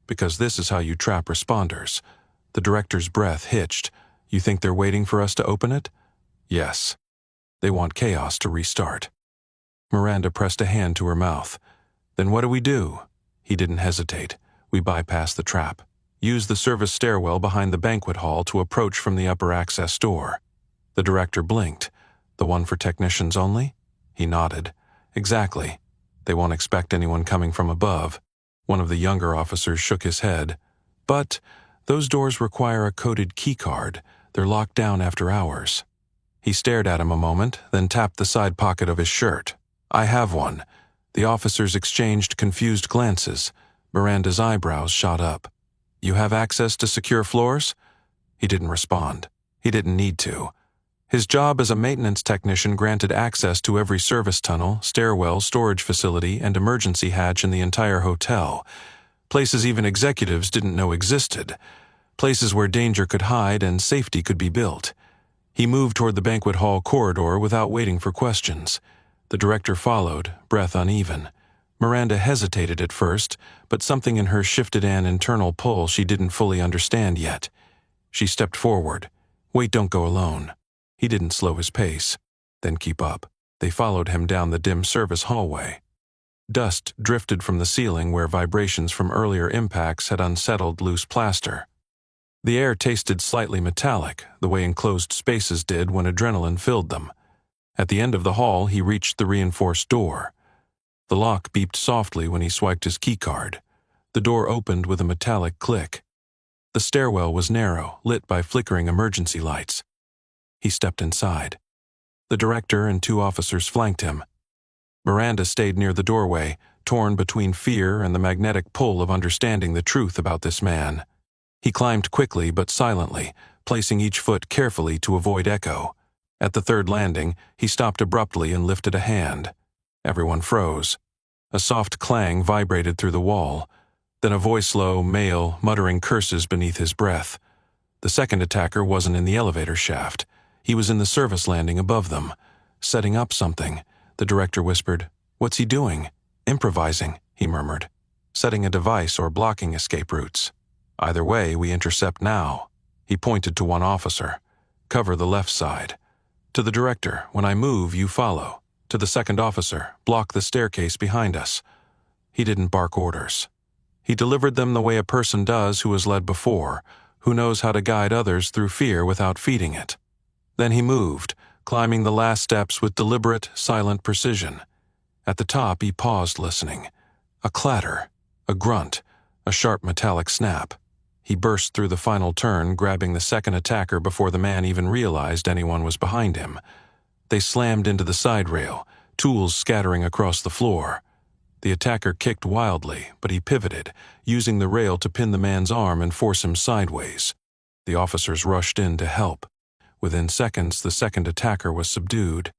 "Because this is how you trap responders." The director's breath hitched. "You think they're waiting for us to open it?" "Yes. They want chaos to restart." Miranda pressed a hand to her mouth. "Then what do we do?" He didn't hesitate. "We bypass the trap. Use the service stairwell behind the banquet hall to approach from the upper access door." The director blinked. "The one for technicians only?" He nodded. "Exactly. They won't expect anyone coming from above." One of the younger officers shook his head. "But those doors require a coded keycard. They're locked down after hours." He stared at him a moment, then tapped the side pocket of his shirt. "I have one." The officers exchanged confused glances. Miranda's eyebrows shot up. "You have access to secure floors?" He didn't respond. He didn't need to. His job as a maintenance technician granted access to every service tunnel, stairwell, storage facility, and emergency hatch in the entire hotel. Places even executives didn't know existed. Places where danger could hide and safety could be built. He moved toward the banquet hall corridor without waiting for questions. The director followed, breath uneven. Miranda hesitated at first, but something in her shifted an internal pull she didn't fully understand yet. She stepped forward. "Wait, don't go alone." He didn't slow his pace, then keep up. They followed him down the dim service hallway. Dust drifted from the ceiling where vibrations from earlier impacts had unsettled loose plaster. The air tasted slightly metallic, the way enclosed spaces did when adrenaline filled them. At the end of the hall, he reached the reinforced door. The lock beeped softly when he swiped his keycard. The door opened with a metallic click. The stairwell was narrow, lit by flickering emergency lights. He stepped inside. The director and 2 officers flanked him. Miranda stayed near the doorway, torn between fear and the magnetic pull of understanding the truth about this man. He climbed quickly but silently, placing each foot carefully to avoid echo. At the 3rd landing, he stopped abruptly and lifted a hand. Everyone froze. A soft clang vibrated through the wall, then a voice-low male muttering curses beneath his breath. The second attacker wasn't in the elevator shaft. He was in the service landing above them, setting up something. The director whispered, "What's he doing?" "Improvising," he murmured. "Setting a device or blocking escape routes. Either way, we intercept now." He pointed to one officer. "Cover the left side." To the director, "When I move, you follow." To the second officer, "Block the staircase behind us." He didn't bark orders. He delivered them the way a person does who has led before, who knows how to guide others through fear without feeding it. Then he moved, climbing the last steps with deliberate, silent precision. At the top, he paused, listening. A clatter, a grunt, a sharp metallic snap. He burst through the final turn, grabbing the second attacker before the man even realized anyone was behind him. They slammed into the side rail, tools scattering across the floor. The attacker kicked wildly, but he pivoted, using the rail to pin the man's arm and force him sideways. The officers rushed in to help. Within seconds, the second attacker was subdued.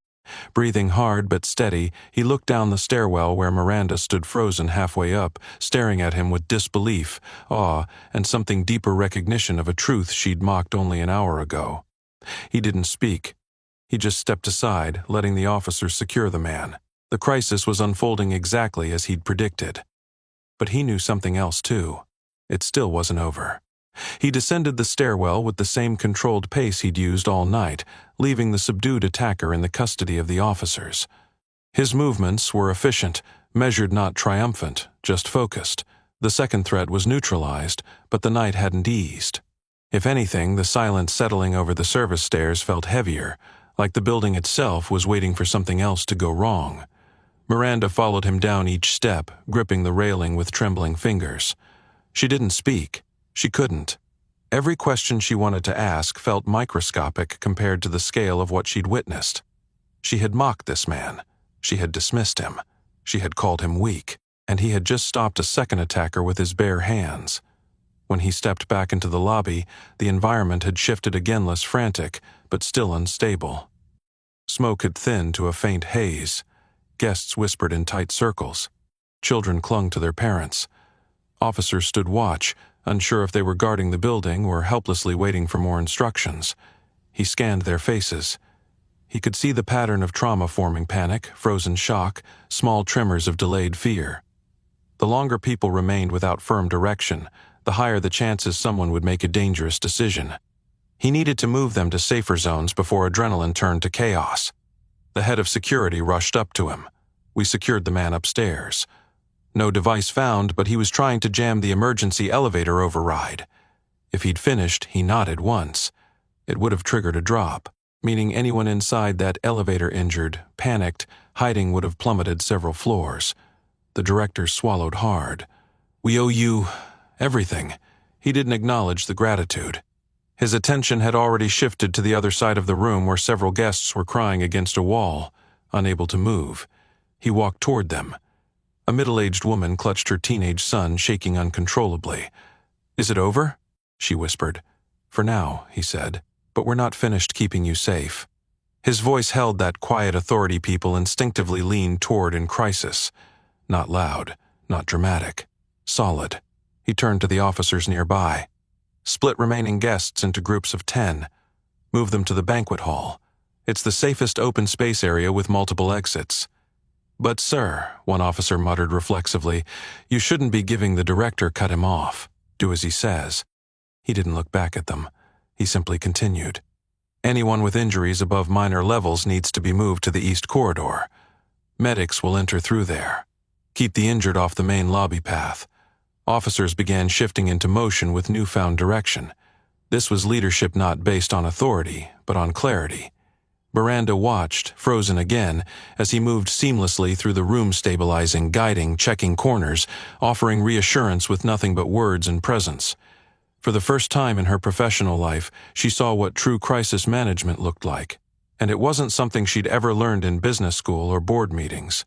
Breathing hard but steady, he looked down the stairwell where Miranda stood frozen halfway up, staring at him with disbelief, awe, and something deeper recognition of a truth she'd mocked only an hour ago. He didn't speak. He just stepped aside, letting the officers secure the man. The crisis was unfolding exactly as he'd predicted. But he knew something else, too. It still wasn't over. He descended the stairwell with the same controlled pace he'd used all night, leaving the subdued attacker in the custody of the officers. His movements were efficient, measured not triumphant, just focused. The second threat was neutralized, but the night hadn't eased. If anything, the silence settling over the service stairs felt heavier, like the building itself was waiting for something else to go wrong. Miranda followed him down each step, gripping the railing with trembling fingers. She didn't speak. She couldn't. Every question she wanted to ask felt microscopic compared to the scale of what she'd witnessed. She had mocked this man. She had dismissed him. She had called him weak, and he had just stopped a second attacker with his bare hands. When he stepped back into the lobby, the environment had shifted again, less frantic, but still unstable. Smoke had thinned to a faint haze. Guests whispered in tight circles. Children clung to their parents. Officers stood watch, unsure if they were guarding the building or helplessly waiting for more instructions. He scanned their faces. He could see the pattern of trauma-forming panic, frozen shock, small tremors of delayed fear. The longer people remained without firm direction, the higher the chances someone would make a dangerous decision. He needed to move them to safer zones before adrenaline turned to chaos. The head of security rushed up to him. "We secured the man upstairs." No device found, but he was trying to jam the emergency elevator override. If he'd finished, he nodded once. It would have triggered a drop, meaning anyone inside that elevator injured, panicked, hiding would have plummeted several floors. The director swallowed hard. "We owe you everything." He didn't acknowledge the gratitude. His attention had already shifted to the other side of the room where several guests were crying against a wall, unable to move. He walked toward them. A middle-aged woman clutched her teenage son, shaking uncontrollably. "Is it over?" she whispered. "For now," he said, "but we're not finished keeping you safe." His voice held that quiet authority people instinctively leaned toward in crisis. Not loud, not dramatic. Solid. He turned to the officers nearby. "Split remaining guests into groups of 10. Move them to the banquet hall. It's the safest open space area with multiple exits." "But, sir," one officer muttered reflexively, "you shouldn't be giving the director cut him off. Do as he says." He didn't look back at them. He simply continued. Anyone with injuries above minor levels needs to be moved to the east corridor. Medics will enter through there. Keep the injured off the main lobby path. Officers began shifting into motion with newfound direction. This was leadership not based on authority, but on clarity. Miranda watched, frozen again, as he moved seamlessly through the room, stabilizing, guiding, checking corners, offering reassurance with nothing but words and presence. For the first time in her professional life, she saw what true crisis management looked like, and it wasn't something she'd ever learned in business school or board meetings.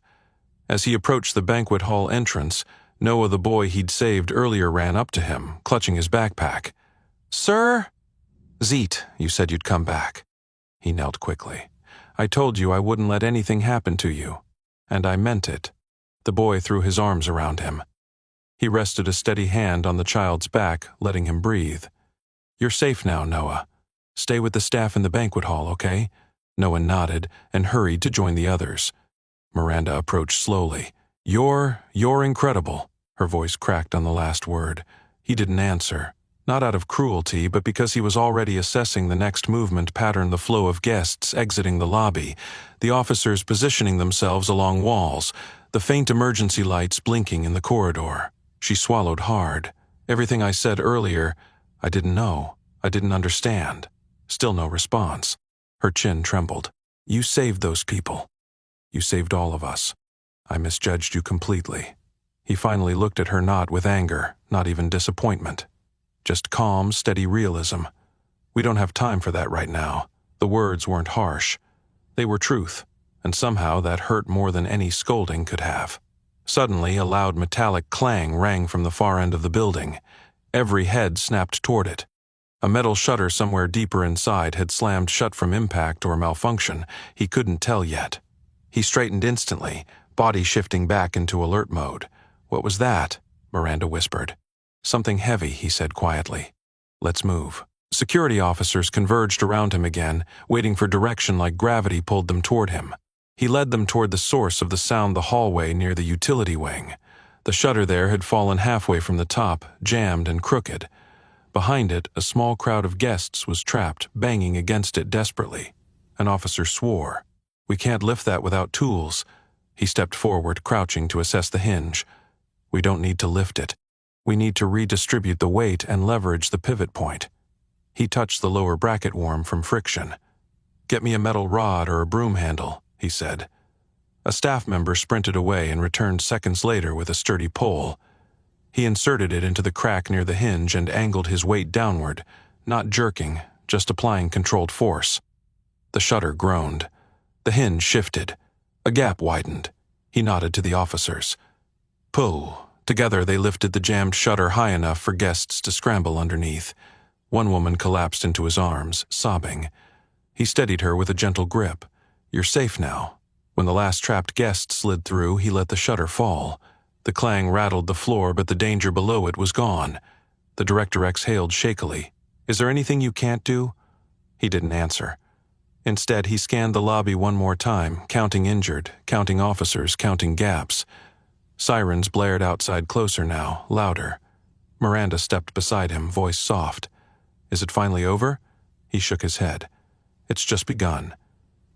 As he approached the banquet hall entrance, Noah, the boy he'd saved earlier, ran up to him, clutching his backpack. "Sir?" "Zeet, you said you'd come back." He knelt quickly. "I told you I wouldn't let anything happen to you. And I meant it." The boy threw his arms around him. He rested a steady hand on the child's back, letting him breathe. "You're safe now, Noah. Stay with the staff in the banquet hall, okay?" Noah nodded and hurried to join the others. Miranda approached slowly. You're incredible." Her voice cracked on the last word. He didn't answer. Not out of cruelty, but because he was already assessing the next movement pattern, the flow of guests exiting the lobby, the officers positioning themselves along walls, the faint emergency lights blinking in the corridor. She swallowed hard. Everything I said earlier, I didn't know. I didn't understand. Still no response. Her chin trembled. "You saved those people. You saved all of us. I misjudged you completely." He finally looked at her, not with anger, not even disappointment. Just calm, steady realism. "We don't have time for that right now." The words weren't harsh. They were truth, and somehow that hurt more than any scolding could have. Suddenly, a loud metallic clang rang from the far end of the building. Every head snapped toward it. A metal shutter somewhere deeper inside had slammed shut from impact or malfunction. He couldn't tell yet. He straightened instantly, body shifting back into alert mode. "What was that?" Miranda whispered. "Something heavy," he said quietly. "Let's move." Security officers converged around him again, waiting for direction like gravity pulled them toward him. He led them toward the source of the sound, the hallway near the utility wing. The shutter there had fallen halfway from the top, jammed and crooked. Behind it, a small crowd of guests was trapped, banging against it desperately. An officer swore. "We can't lift that without tools." He stepped forward, crouching to assess the hinge. "We don't need to lift it. We need to redistribute the weight and leverage the pivot point." He touched the lower bracket worm from friction. "Get me a metal rod or a broom handle," he said. A staff member sprinted away and returned seconds later with a sturdy pole. He inserted it into the crack near the hinge and angled his weight downward, not jerking, just applying controlled force. The shutter groaned. The hinge shifted. A gap widened. He nodded to the officers. "Pull." Together they lifted the jammed shutter high enough for guests to scramble underneath. One woman collapsed into his arms, sobbing. He steadied her with a gentle grip. "You're safe now." When the last trapped guest slid through, he let the shutter fall. The clang rattled the floor, but the danger below it was gone. The director exhaled shakily. "Is there anything you can't do?" He didn't answer. Instead, he scanned the lobby one more time, counting injured, counting officers, counting gaps. Sirens blared outside, closer now, louder. Miranda stepped beside him, voice soft. "Is it finally over?" He shook his head. "It's just begun."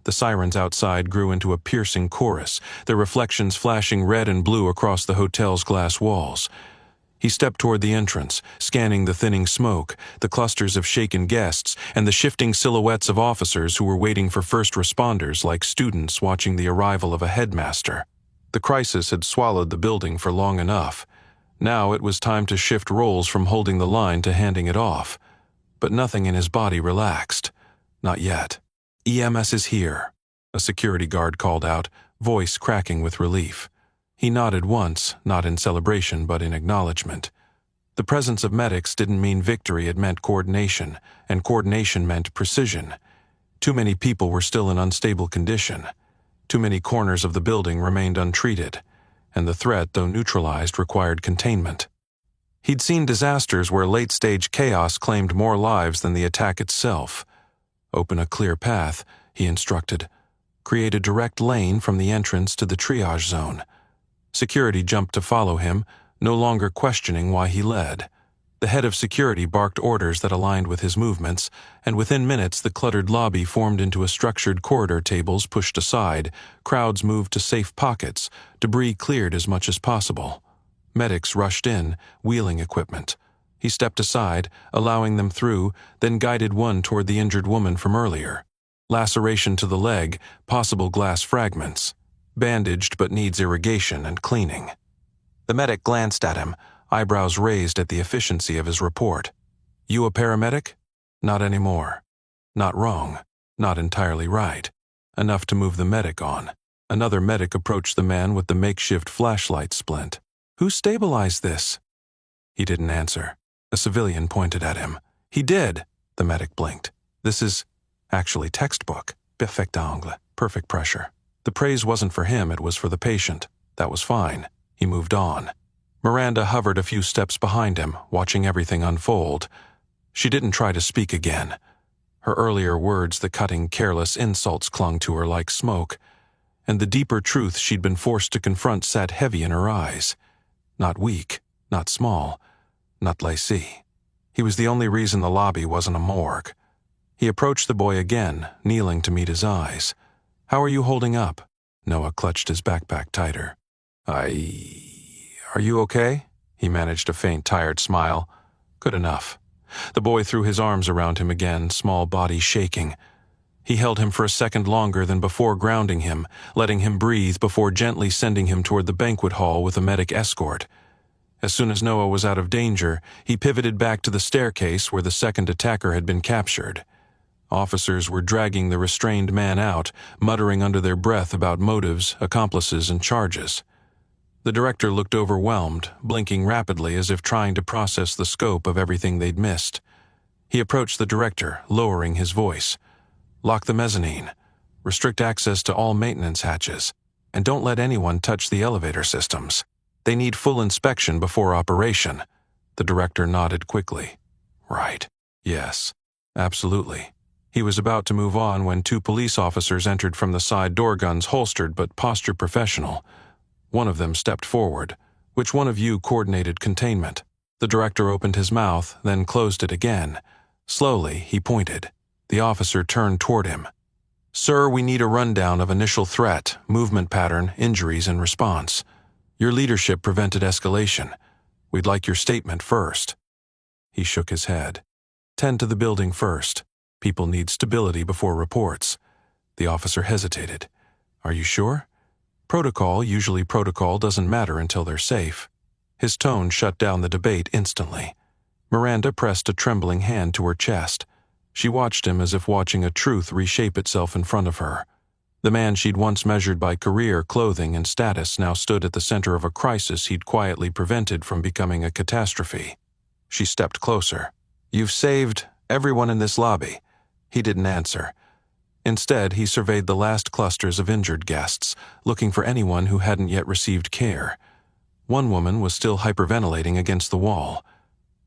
The sirens outside grew into a piercing chorus, their reflections flashing red and blue across the hotel's glass walls. He stepped toward the entrance, scanning the thinning smoke, the clusters of shaken guests, and the shifting silhouettes of officers who were waiting for first responders like students watching the arrival of a headmaster. The crisis had swallowed the building for long enough. Now it was time to shift roles from holding the line to handing it off. But nothing in his body relaxed. Not yet. "EMS is here," a security guard called out, voice cracking with relief. He nodded once, not in celebration but in acknowledgement. The presence of medics didn't mean victory, it meant coordination, and coordination meant precision. Too many people were still in unstable condition. Too many corners of the building remained untreated, and the threat, though neutralized, required containment. He'd seen disasters where late-stage chaos claimed more lives than the attack itself. "Open a clear path," he instructed. "Create a direct lane from the entrance to the triage zone." Security jumped to follow him, no longer questioning why he led. The head of security barked orders that aligned with his movements, and within minutes the cluttered lobby formed into a structured corridor, tables pushed aside, crowds moved to safe pockets, debris cleared as much as possible. Medics rushed in, wheeling equipment. He stepped aside, allowing them through, then guided one toward the injured woman from earlier. Laceration to the leg, possible glass fragments. Bandaged but needs irrigation and cleaning. The medic glanced at him, eyebrows raised at the efficiency of his report. You a paramedic? Not anymore. Not wrong. Not entirely right. Enough to move the medic on. Another medic approached the man with the makeshift flashlight splint. Who stabilized this? He didn't answer. A civilian pointed at him. He did, the medic blinked. This is actually textbook. Perfect angle. Perfect pressure. The praise wasn't for him, it was for the patient. That was fine. He moved on. Miranda hovered a few steps behind him, watching everything unfold. She didn't try to speak again. Her earlier words, the cutting, careless insults, clung to her like smoke, and the deeper truth she'd been forced to confront sat heavy in her eyes. Not weak, not small, not laissez. He was the only reason the lobby wasn't a morgue. He approached the boy again, kneeling to meet his eyes. How are you holding up? Noah clutched his backpack tighter. Are you okay? He managed a faint, tired smile. Good enough. The boy threw his arms around him again, small body shaking. He held him for a second longer than before, grounding him, letting him breathe before gently sending him toward the banquet hall with a medic escort. As soon as Noah was out of danger, he pivoted back to the staircase where the second attacker had been captured. Officers were dragging the restrained man out, muttering under their breath about motives, accomplices, and charges. The director looked overwhelmed, blinking rapidly as if trying to process the scope of everything they'd missed. He approached the director, lowering his voice. Lock the mezzanine. Restrict access to all maintenance hatches. And don't let anyone touch the elevator systems. They need full inspection before operation. The director nodded quickly. Right. Yes. Absolutely. He was about to move on when two police officers entered from the side door, guns holstered but posture professional. One of them stepped forward. Which one of you coordinated containment? The director opened his mouth, then closed it again. Slowly, he pointed. The officer turned toward him. Sir, we need a rundown of initial threat, movement pattern, injuries, and response. Your leadership prevented escalation. We'd like your statement first. He shook his head. Tend to the building first. People need stability before reports. The officer hesitated. Are you sure? Usually protocol doesn't matter until they're safe. His tone shut down the debate instantly. Miranda pressed a trembling hand to her chest. She watched him as if watching a truth reshape itself in front of her. The man she'd once measured by career, clothing, and status now stood at the center of a crisis he'd quietly prevented from becoming a catastrophe. She stepped closer. You've saved everyone in this lobby. He didn't answer. Instead, he surveyed the last clusters of injured guests, looking for anyone who hadn't yet received care. One woman was still hyperventilating against the wall.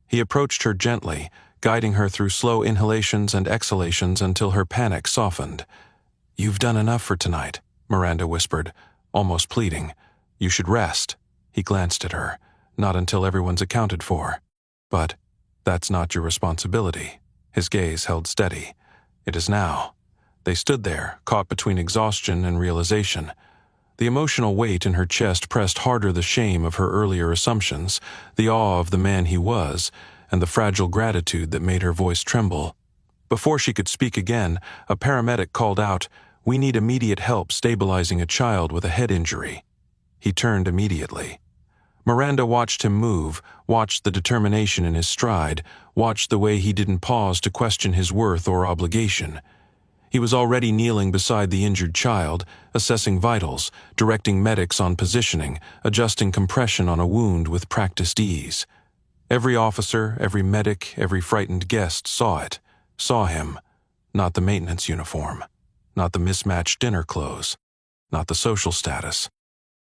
He approached her gently, guiding her through slow inhalations and exhalations until her panic softened. You've done enough for tonight, Miranda whispered, almost pleading. You should rest. He glanced at her. Not until everyone's accounted for. But that's not your responsibility. His gaze held steady. It is now. They stood there, caught between exhaustion and realization. The emotional weight in her chest pressed harder, the shame of her earlier assumptions, the awe of the man he was, and the fragile gratitude that made her voice tremble. Before she could speak again, a paramedic called out, We need immediate help stabilizing a child with a head injury. He turned immediately. Miranda watched him move, watched the determination in his stride, watched the way he didn't pause to question his worth or obligation. He was already kneeling beside the injured child, assessing vitals, directing medics on positioning, adjusting compression on a wound with practiced ease. Every officer, every medic, every frightened guest saw it, saw him. Not the maintenance uniform, not the mismatched dinner clothes, not the social status.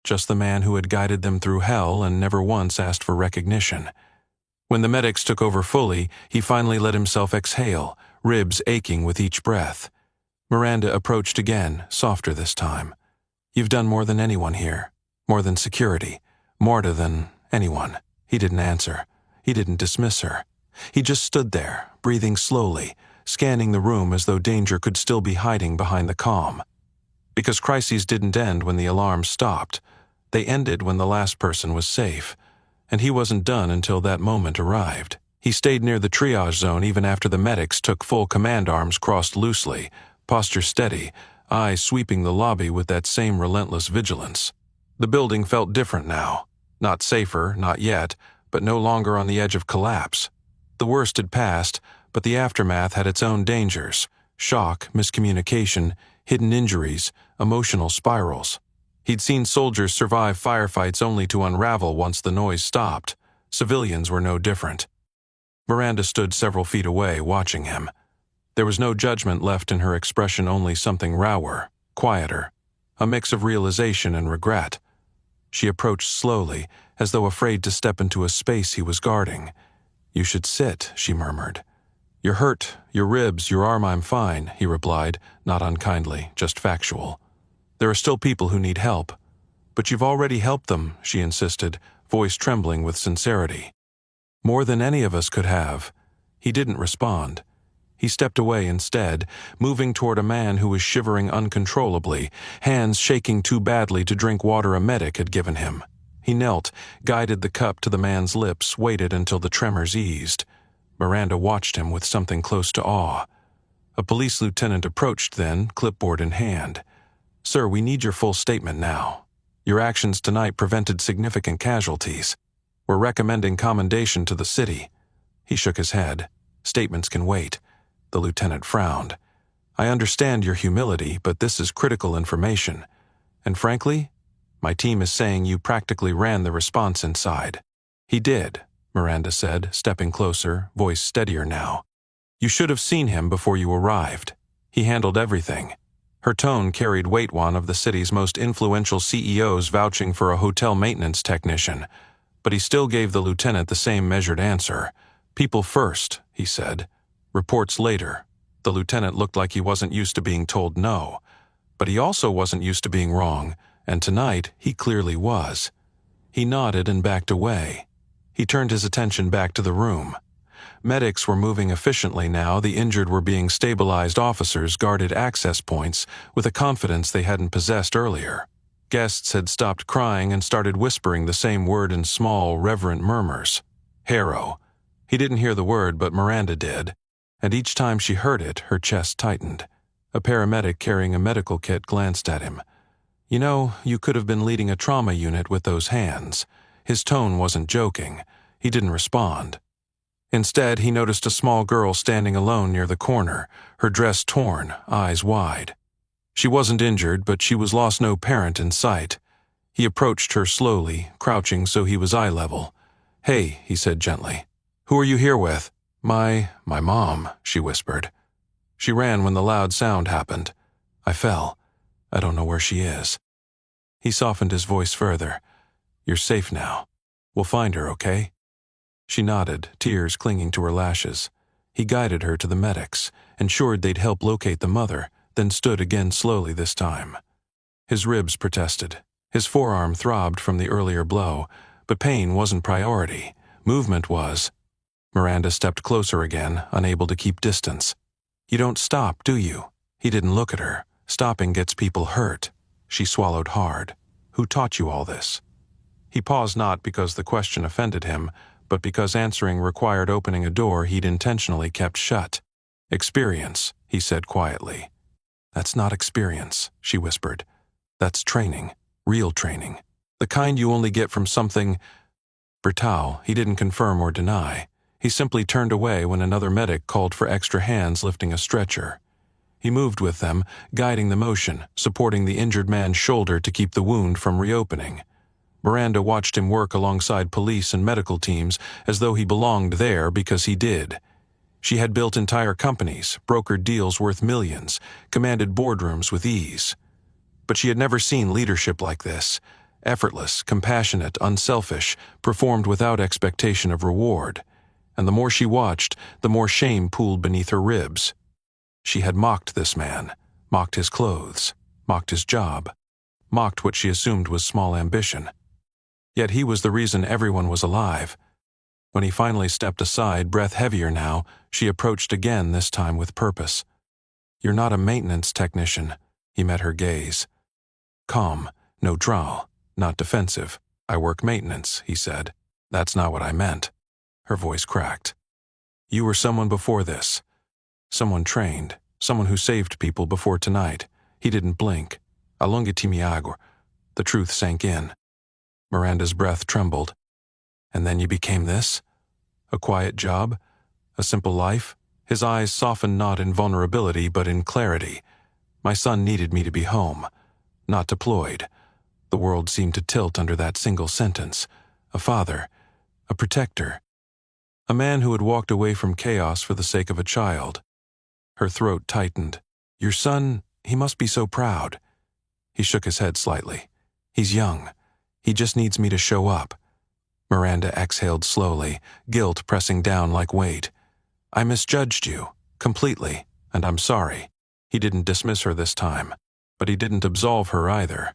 Just the man who had guided them through hell and never once asked for recognition. When the medics took over fully, he finally let himself exhale, ribs aching with each breath. Miranda approached again, softer this time. You've done more than anyone here. More than security. More than anyone. He didn't answer. He didn't dismiss her. He just stood there, breathing slowly, scanning the room as though danger could still be hiding behind the calm. Because crises didn't end when the alarm stopped. They ended when the last person was safe, and he wasn't done until that moment arrived. He stayed near the triage zone even after the medics took full command, arms crossed loosely, posture steady, eyes sweeping the lobby with that same relentless vigilance. The building felt different now. Not safer, not yet, but no longer on the edge of collapse. The worst had passed, but the aftermath had its own dangers: shock, miscommunication, hidden injuries, emotional spirals. He'd seen soldiers survive firefights only to unravel once the noise stopped. Civilians were no different. Miranda stood several feet away, watching him. There was no judgment left in her expression, only something rawer, quieter, a mix of realization and regret. She approached slowly, as though afraid to step into a space he was guarding. "You should sit," she murmured. "You're hurt, your ribs, your arm." "I'm fine," he replied, not unkindly, just factual. "There are still people who need help." "But you've already helped them," she insisted, voice trembling with sincerity. "More than any of us could have." He didn't respond. He stepped away instead, moving toward a man who was shivering uncontrollably, hands shaking too badly to drink water a medic had given him. He knelt, guided the cup to the man's lips, waited until the tremors eased. Miranda watched him with something close to awe. A police lieutenant approached then, clipboard in hand. "Sir, we need your full statement now. Your actions tonight prevented significant casualties. We're recommending commendation to the city." He shook his head. "Statements can wait." The lieutenant frowned. "I understand your humility, but this is critical information. And frankly, my team is saying you practically ran the response inside." "He did," Miranda said, stepping closer, voice steadier now. "You should have seen him before you arrived. He handled everything." Her tone carried weight, one of the city's most influential CEOs vouching for a hotel maintenance technician. But he still gave the lieutenant the same measured answer. "People first," he said. "Reports later." The lieutenant looked like he wasn't used to being told no. But he also wasn't used to being wrong, and tonight he clearly was. He nodded and backed away. He turned his attention back to the room. Medics were moving efficiently now. The injured were being stabilized. Officers guarded access points with a confidence they hadn't possessed earlier. Guests had stopped crying and started whispering the same word in small, reverent murmurs. Harrow. He didn't hear the word, but Miranda did. And each time she heard it, her chest tightened. A paramedic carrying a medical kit glanced at him. "You know, you could have been leading a trauma unit with those hands." His tone wasn't joking. He didn't respond. Instead, he noticed a small girl standing alone near the corner, her dress torn, eyes wide. She wasn't injured, but she was lost, no parent in sight. He approached her slowly, crouching so he was eye level. "Hey," he said gently. "Who are you here with?" My mom," she whispered. "She ran when the loud sound happened. I fell. I don't know where she is." He softened his voice further. "You're safe now. We'll find her, okay?" She nodded, tears clinging to her lashes. He guided her to the medics, ensured they'd help locate the mother, then stood again slowly this time. His ribs protested. His forearm throbbed from the earlier blow, but pain wasn't priority. Movement was. Miranda stepped closer again, unable to keep distance. "You don't stop, do you?" He didn't look at her. "Stopping gets people hurt." She swallowed hard. "Who taught you all this?" He paused, not because the question offended him, but because answering required opening a door he'd intentionally kept shut. "Experience," he said quietly. "That's not experience," she whispered. "That's training, real training. The kind you only get from something." Betrayal, he didn't confirm or deny. He simply turned away when another medic called for extra hands lifting a stretcher. He moved with them, guiding the motion, supporting the injured man's shoulder to keep the wound from reopening. Miranda watched him work alongside police and medical teams as though he belonged there because he did. She had built entire companies, brokered deals worth millions, commanded boardrooms with ease. But she had never seen leadership like this. Effortless, compassionate, unselfish, performed without expectation of reward. And the more she watched, the more shame pooled beneath her ribs. She had mocked this man, mocked his clothes, mocked his job, mocked what she assumed was small ambition. Yet he was the reason everyone was alive. When he finally stepped aside, breath heavier now, she approached again, this time with purpose. "You're not a maintenance technician." He met her gaze. Calm, neutral, not defensive. "I work maintenance," he said. "That's not what I meant." Her voice cracked. "You were someone before this. Someone trained. Someone who saved people before tonight." He didn't blink. "A longetimiagor." The truth sank in. Miranda's breath trembled. "And then you became this? A quiet job? A simple life?" His eyes softened not in vulnerability but in clarity. "My son needed me to be home, not deployed." The world seemed to tilt under that single sentence. A father, a protector, a man who had walked away from chaos for the sake of a child. Her throat tightened. "Your son, he must be so proud." He shook his head slightly. "He's young. He just needs me to show up." Miranda exhaled slowly, guilt pressing down like weight. "I misjudged you, completely, and I'm sorry." He didn't dismiss her this time, but he didn't absolve her either.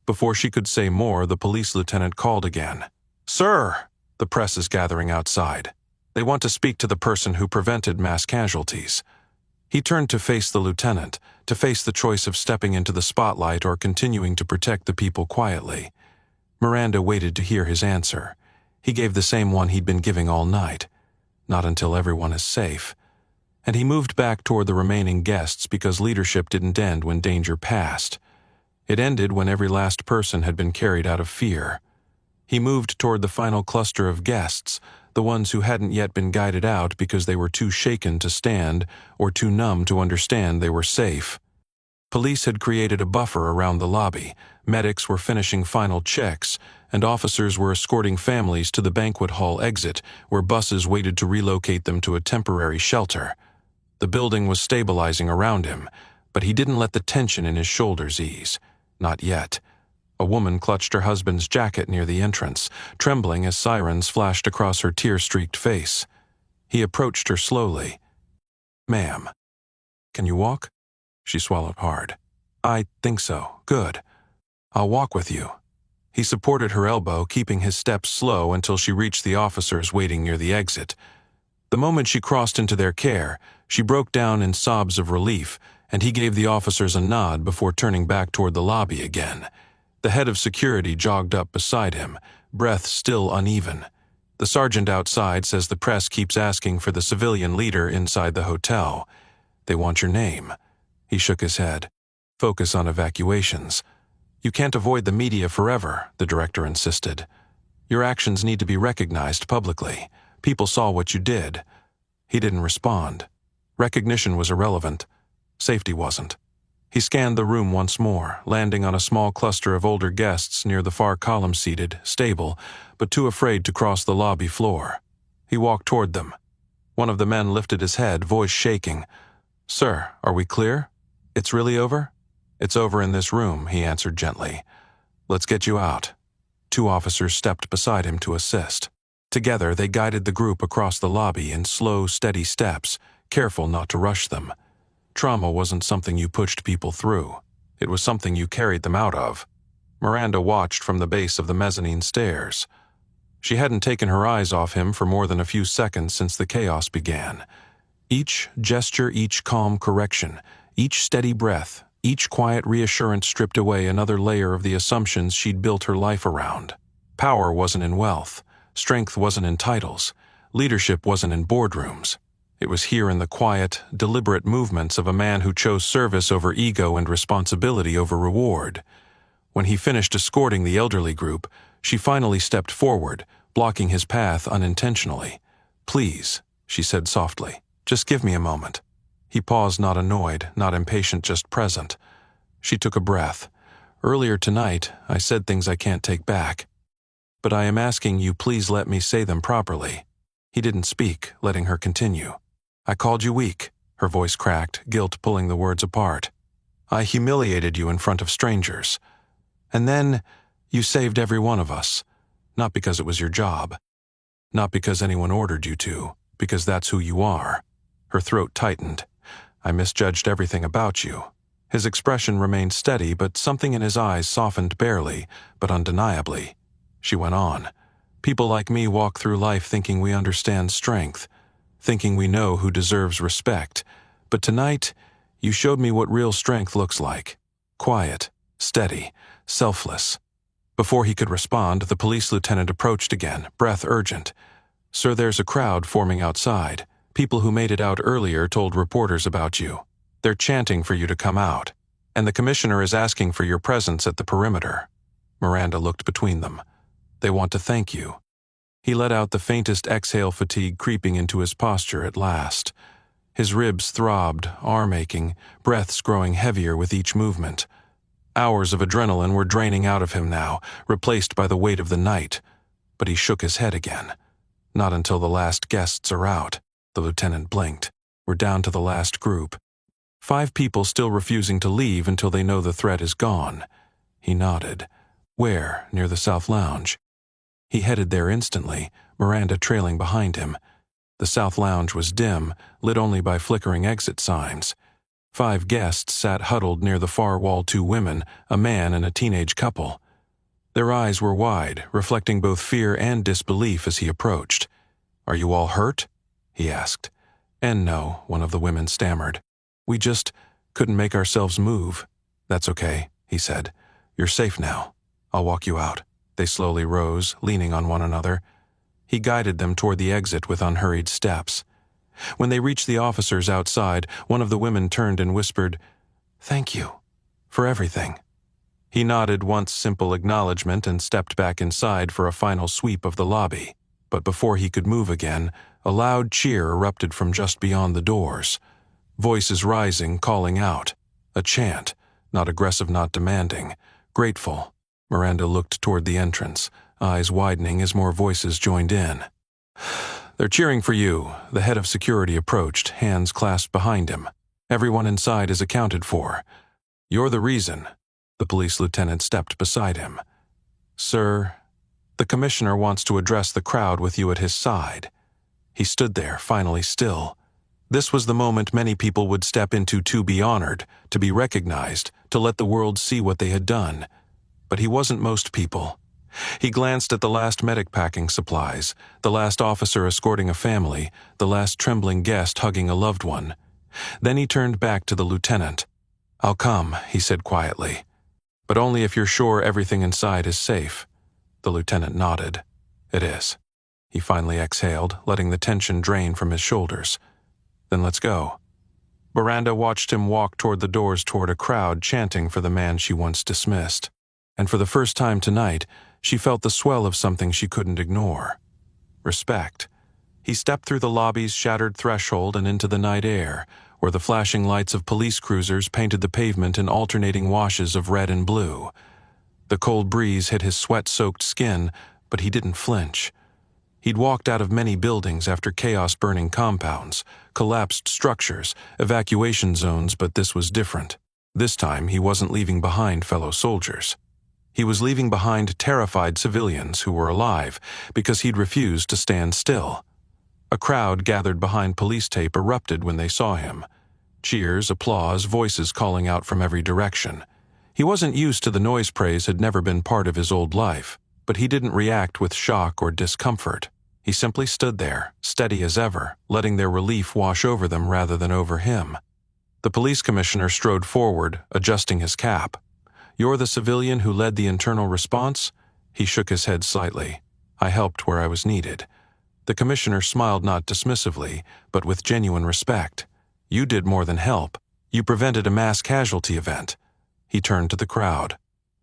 Before she could say more, the police lieutenant called again. "Sir, the press is gathering outside. They want to speak to the person who prevented mass casualties." He turned to face the lieutenant, to face the choice of stepping into the spotlight or continuing to protect the people quietly. Miranda waited to hear his answer. He gave the same one he'd been giving all night. "Not until everyone is safe." And he moved back toward the remaining guests because leadership didn't end when danger passed. It ended when every last person had been carried out of fear. He moved toward the final cluster of guests, the ones who hadn't yet been guided out because they were too shaken to stand or too numb to understand they were safe. Police had created a buffer around the lobby, medics were finishing final checks, and officers were escorting families to the banquet hall exit, where buses waited to relocate them to a temporary shelter. The building was stabilizing around him, but he didn't let the tension in his shoulders ease. Not yet. A woman clutched her husband's jacket near the entrance, trembling as sirens flashed across her tear-streaked face. He approached her slowly. "Ma'am, can you walk?" She swallowed hard. "I think so. Good. I'll walk with you." He supported her elbow, keeping his steps slow until she reached the officers waiting near the exit. The moment she crossed into their care, she broke down in sobs of relief, and he gave the officers a nod before turning back toward the lobby again. The head of security jogged up beside him, breath still uneven. "The sergeant outside says the press keeps asking for the civilian leader inside the hotel. They want your name." He shook his head. "Focus on evacuations." "You can't avoid the media forever," the director insisted. "Your actions need to be recognized publicly. People saw what you did." He didn't respond. Recognition was irrelevant. Safety wasn't. He scanned the room once more, landing on a small cluster of older guests near the far column seated, stable, but too afraid to cross the lobby floor. He walked toward them. One of the men lifted his head, voice shaking. "Sir, are we clear? It's really over?" "It's over in this room," he answered gently. "Let's get you out." Two officers stepped beside him to assist. Together, they guided the group across the lobby in slow, steady steps, careful not to rush them. Trauma wasn't something you pushed people through. It was something you carried them out of. Miranda watched from the base of the mezzanine stairs. She hadn't taken her eyes off him for more than a few seconds since the chaos began. Each gesture, each calm correction, each steady breath, each quiet reassurance stripped away another layer of the assumptions she'd built her life around. Power wasn't in wealth. Strength wasn't in titles. Leadership wasn't in boardrooms. It was here in the quiet, deliberate movements of a man who chose service over ego and responsibility over reward. When he finished escorting the elderly group, she finally stepped forward, blocking his path unintentionally. "Please," she said softly, "just give me a moment." He paused, not annoyed, not impatient, just present. She took a breath. "Earlier tonight, I said things I can't take back. But I am asking you please let me say them properly." He didn't speak, letting her continue. "I called you weak." Her voice cracked, guilt pulling the words apart. "I humiliated you in front of strangers. And then you saved every one of us. Not because it was your job. Not because anyone ordered you to, because that's who you are." Her throat tightened. "I misjudged everything about you." His expression remained steady, but something in his eyes softened barely, but undeniably. She went on. People like me walk through life thinking we understand strength, thinking we know who deserves respect. But tonight, you showed me what real strength looks like. Quiet, steady, selfless. Before he could respond, the police lieutenant approached again, breath urgent. "Sir, there's a crowd forming outside. People who made it out earlier told reporters about you. They're chanting for you to come out. And the commissioner is asking for your presence at the perimeter." Miranda looked between them. "They want to thank you." He let out the faintest exhale, fatigue creeping into his posture at last. His ribs throbbed, arm aching, breaths growing heavier with each movement. Hours of adrenaline were draining out of him now, replaced by the weight of the night. But he shook his head again. "Not until the last guests are out." The lieutenant blinked. "We're down to the last group. 5 people still refusing to leave until they know the threat is gone." He nodded. "Where? Near the South Lounge?" He headed there instantly, Miranda trailing behind him. The South Lounge was dim, lit only by flickering exit signs. 5 guests sat huddled near the far wall, 2 women, a man and a teenage couple. Their eyes were wide, reflecting both fear and disbelief as he approached. "Are you all hurt?" he asked. "And no," one of the women stammered. "We just couldn't make ourselves move." "That's okay," he said. "You're safe now. I'll walk you out." They slowly rose, leaning on one another. He guided them toward the exit with unhurried steps. When they reached the officers outside, one of the women turned and whispered, "Thank you for everything." He nodded once simple acknowledgement and stepped back inside for a final sweep of the lobby. But before he could move again, a loud cheer erupted from just beyond the doors. Voices rising, calling out. A chant, not aggressive, not demanding, grateful. Miranda looked toward the entrance, eyes widening as more voices joined in. "They're cheering for you," the head of security approached, hands clasped behind him. "Everyone inside is accounted for. You're the reason." The police lieutenant stepped beside him. "Sir, the commissioner wants to address the crowd with you at his side." He stood there, finally still. This was the moment many people would step into to be honored, to be recognized, to let the world see what they had done. But he wasn't most people. He glanced at the last medic packing supplies, the last officer escorting a family, the last trembling guest hugging a loved one. Then he turned back to the lieutenant. "I'll come," he said quietly. "But only if you're sure everything inside is safe." The lieutenant nodded. "It is." He finally exhaled, letting the tension drain from his shoulders. "Then let's go." Miranda watched him walk toward the doors toward a crowd chanting for the man she once dismissed. And for the first time tonight, she felt the swell of something she couldn't ignore. Respect. He stepped through the lobby's shattered threshold and into the night air, where the flashing lights of police cruisers painted the pavement in alternating washes of red and blue. The cold breeze hit his sweat-soaked skin, but he didn't flinch. He'd walked out of many buildings after chaos-burning compounds, collapsed structures, evacuation zones, but this was different. This time, he wasn't leaving behind fellow soldiers. He was leaving behind terrified civilians who were alive because he'd refused to stand still. A crowd gathered behind police tape erupted when they saw him. Cheers, applause, voices calling out from every direction. He wasn't used to the noise. Praise had never been part of his old life, but he didn't react with shock or discomfort. He simply stood there, steady as ever, letting their relief wash over them rather than over him. The police commissioner strode forward, adjusting his cap. "You're the civilian who led the internal response?" He shook his head slightly. "I helped where I was needed." The commissioner smiled not dismissively, but with genuine respect. "You did more than help. You prevented a mass casualty event." He turned to the crowd.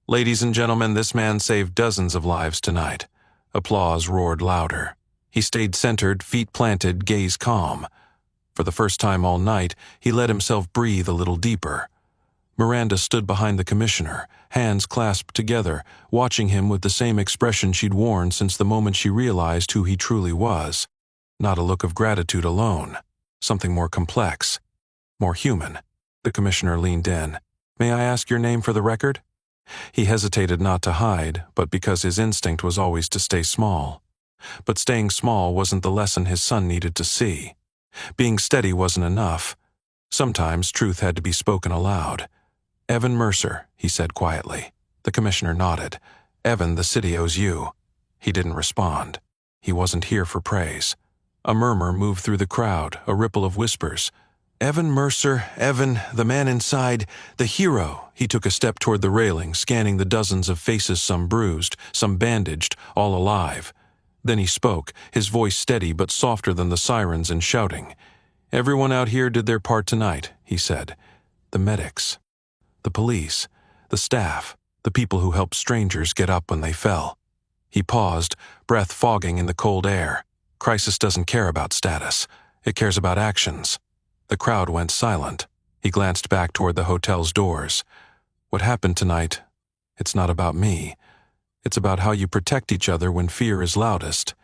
"Ladies and gentlemen, this man saved dozens of lives tonight." Applause roared louder. He stayed centered, feet planted, gaze calm. For the first time all night, he let himself breathe a little deeper. Miranda stood behind the commissioner, hands clasped together, watching him with the same expression she'd worn since the moment she realized who he truly was. Not a look of gratitude alone. Something more complex. More human. The commissioner leaned in. "May I ask your name for the record?" He hesitated not to hide, but because his instinct was always to stay small. But staying small wasn't the lesson his son needed to see. Being steady wasn't enough. Sometimes truth had to be spoken aloud. "Evan Mercer," he said quietly. The commissioner nodded. "Evan, the city owes you." He didn't respond. He wasn't here for praise. A murmur moved through the crowd, a ripple of whispers. Evan Mercer, Evan, the man inside, the hero. He took a step toward the railing, scanning the dozens of faces, some bruised, some bandaged, all alive. Then he spoke, his voice steady but softer than the sirens and shouting. Everyone out here did their part tonight, he said. The medics, the police, the staff, the people who helped strangers get up when they fell. He paused, breath fogging in the cold air. Crisis doesn't care about status. It cares about actions. The crowd went silent. He glanced back toward the hotel's doors. What happened tonight, it's not about me. It's about how you protect each other when fear is loudest.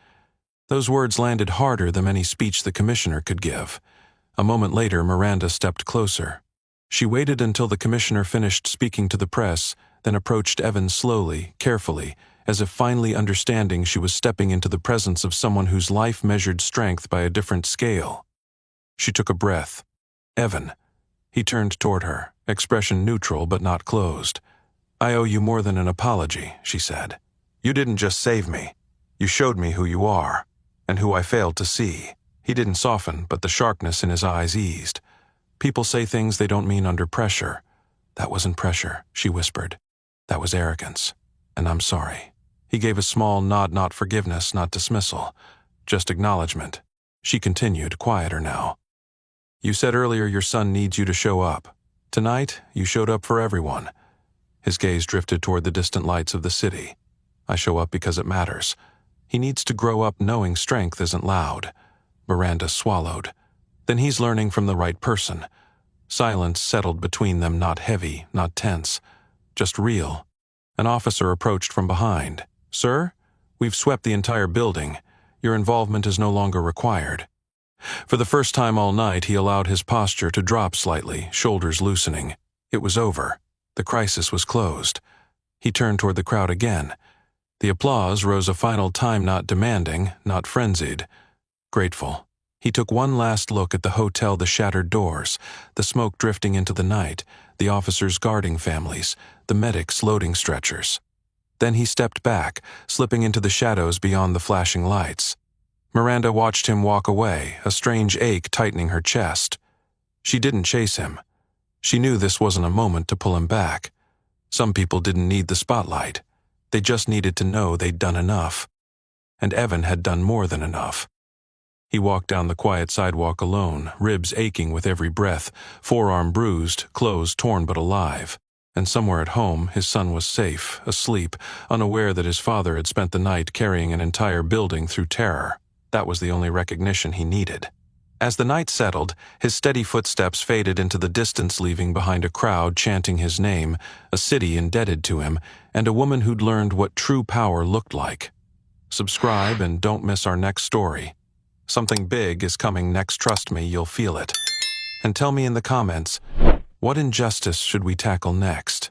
Those words landed harder than any speech the commissioner could give. A moment later, Miranda stepped closer. She waited until the commissioner finished speaking to the press, then approached Evan slowly, carefully, as if finally understanding she was stepping into the presence of someone whose life measured strength by a different scale. She took a breath. Evan. He turned toward her, expression neutral but not closed. I owe you more than an apology, she said. You didn't just save me. You showed me who you are, and who I failed to see. He didn't soften, but the sharpness in his eyes eased. People say things they don't mean under pressure. That wasn't pressure, she whispered. That was arrogance. And I'm sorry. He gave a small nod, not forgiveness, not dismissal. Just acknowledgement. She continued, quieter now. You said earlier your son needs you to show up. Tonight, you showed up for everyone. His gaze drifted toward the distant lights of the city. I show up because it matters. He needs to grow up knowing strength isn't loud. Miranda swallowed. Then he's learning from the right person. Silence settled between them, not heavy, not tense. Just real. An officer approached from behind. Sir, we've swept the entire building. Your involvement is no longer required. For the first time all night, he allowed his posture to drop slightly, shoulders loosening. It was over. The crisis was closed. He turned toward the crowd again. The applause rose a final time, not demanding, not frenzied. Grateful. He took one last look at the hotel, the shattered doors, the smoke drifting into the night, the officers guarding families, the medics loading stretchers. Then he stepped back, slipping into the shadows beyond the flashing lights. Miranda watched him walk away, a strange ache tightening her chest. She didn't chase him. She knew this wasn't a moment to pull him back. Some people didn't need the spotlight. They just needed to know they'd done enough. And Evan had done more than enough. He walked down the quiet sidewalk alone, ribs aching with every breath, forearm bruised, clothes torn but alive. And somewhere at home, his son was safe, asleep, unaware that his father had spent the night carrying an entire building through terror. That was the only recognition he needed. As the night settled, his steady footsteps faded into the distance, leaving behind a crowd chanting his name, a city indebted to him, and a woman who'd learned what true power looked like. Subscribe and don't miss our next story. Something big is coming next, trust me, you'll feel it. And tell me in the comments, what injustice should we tackle next?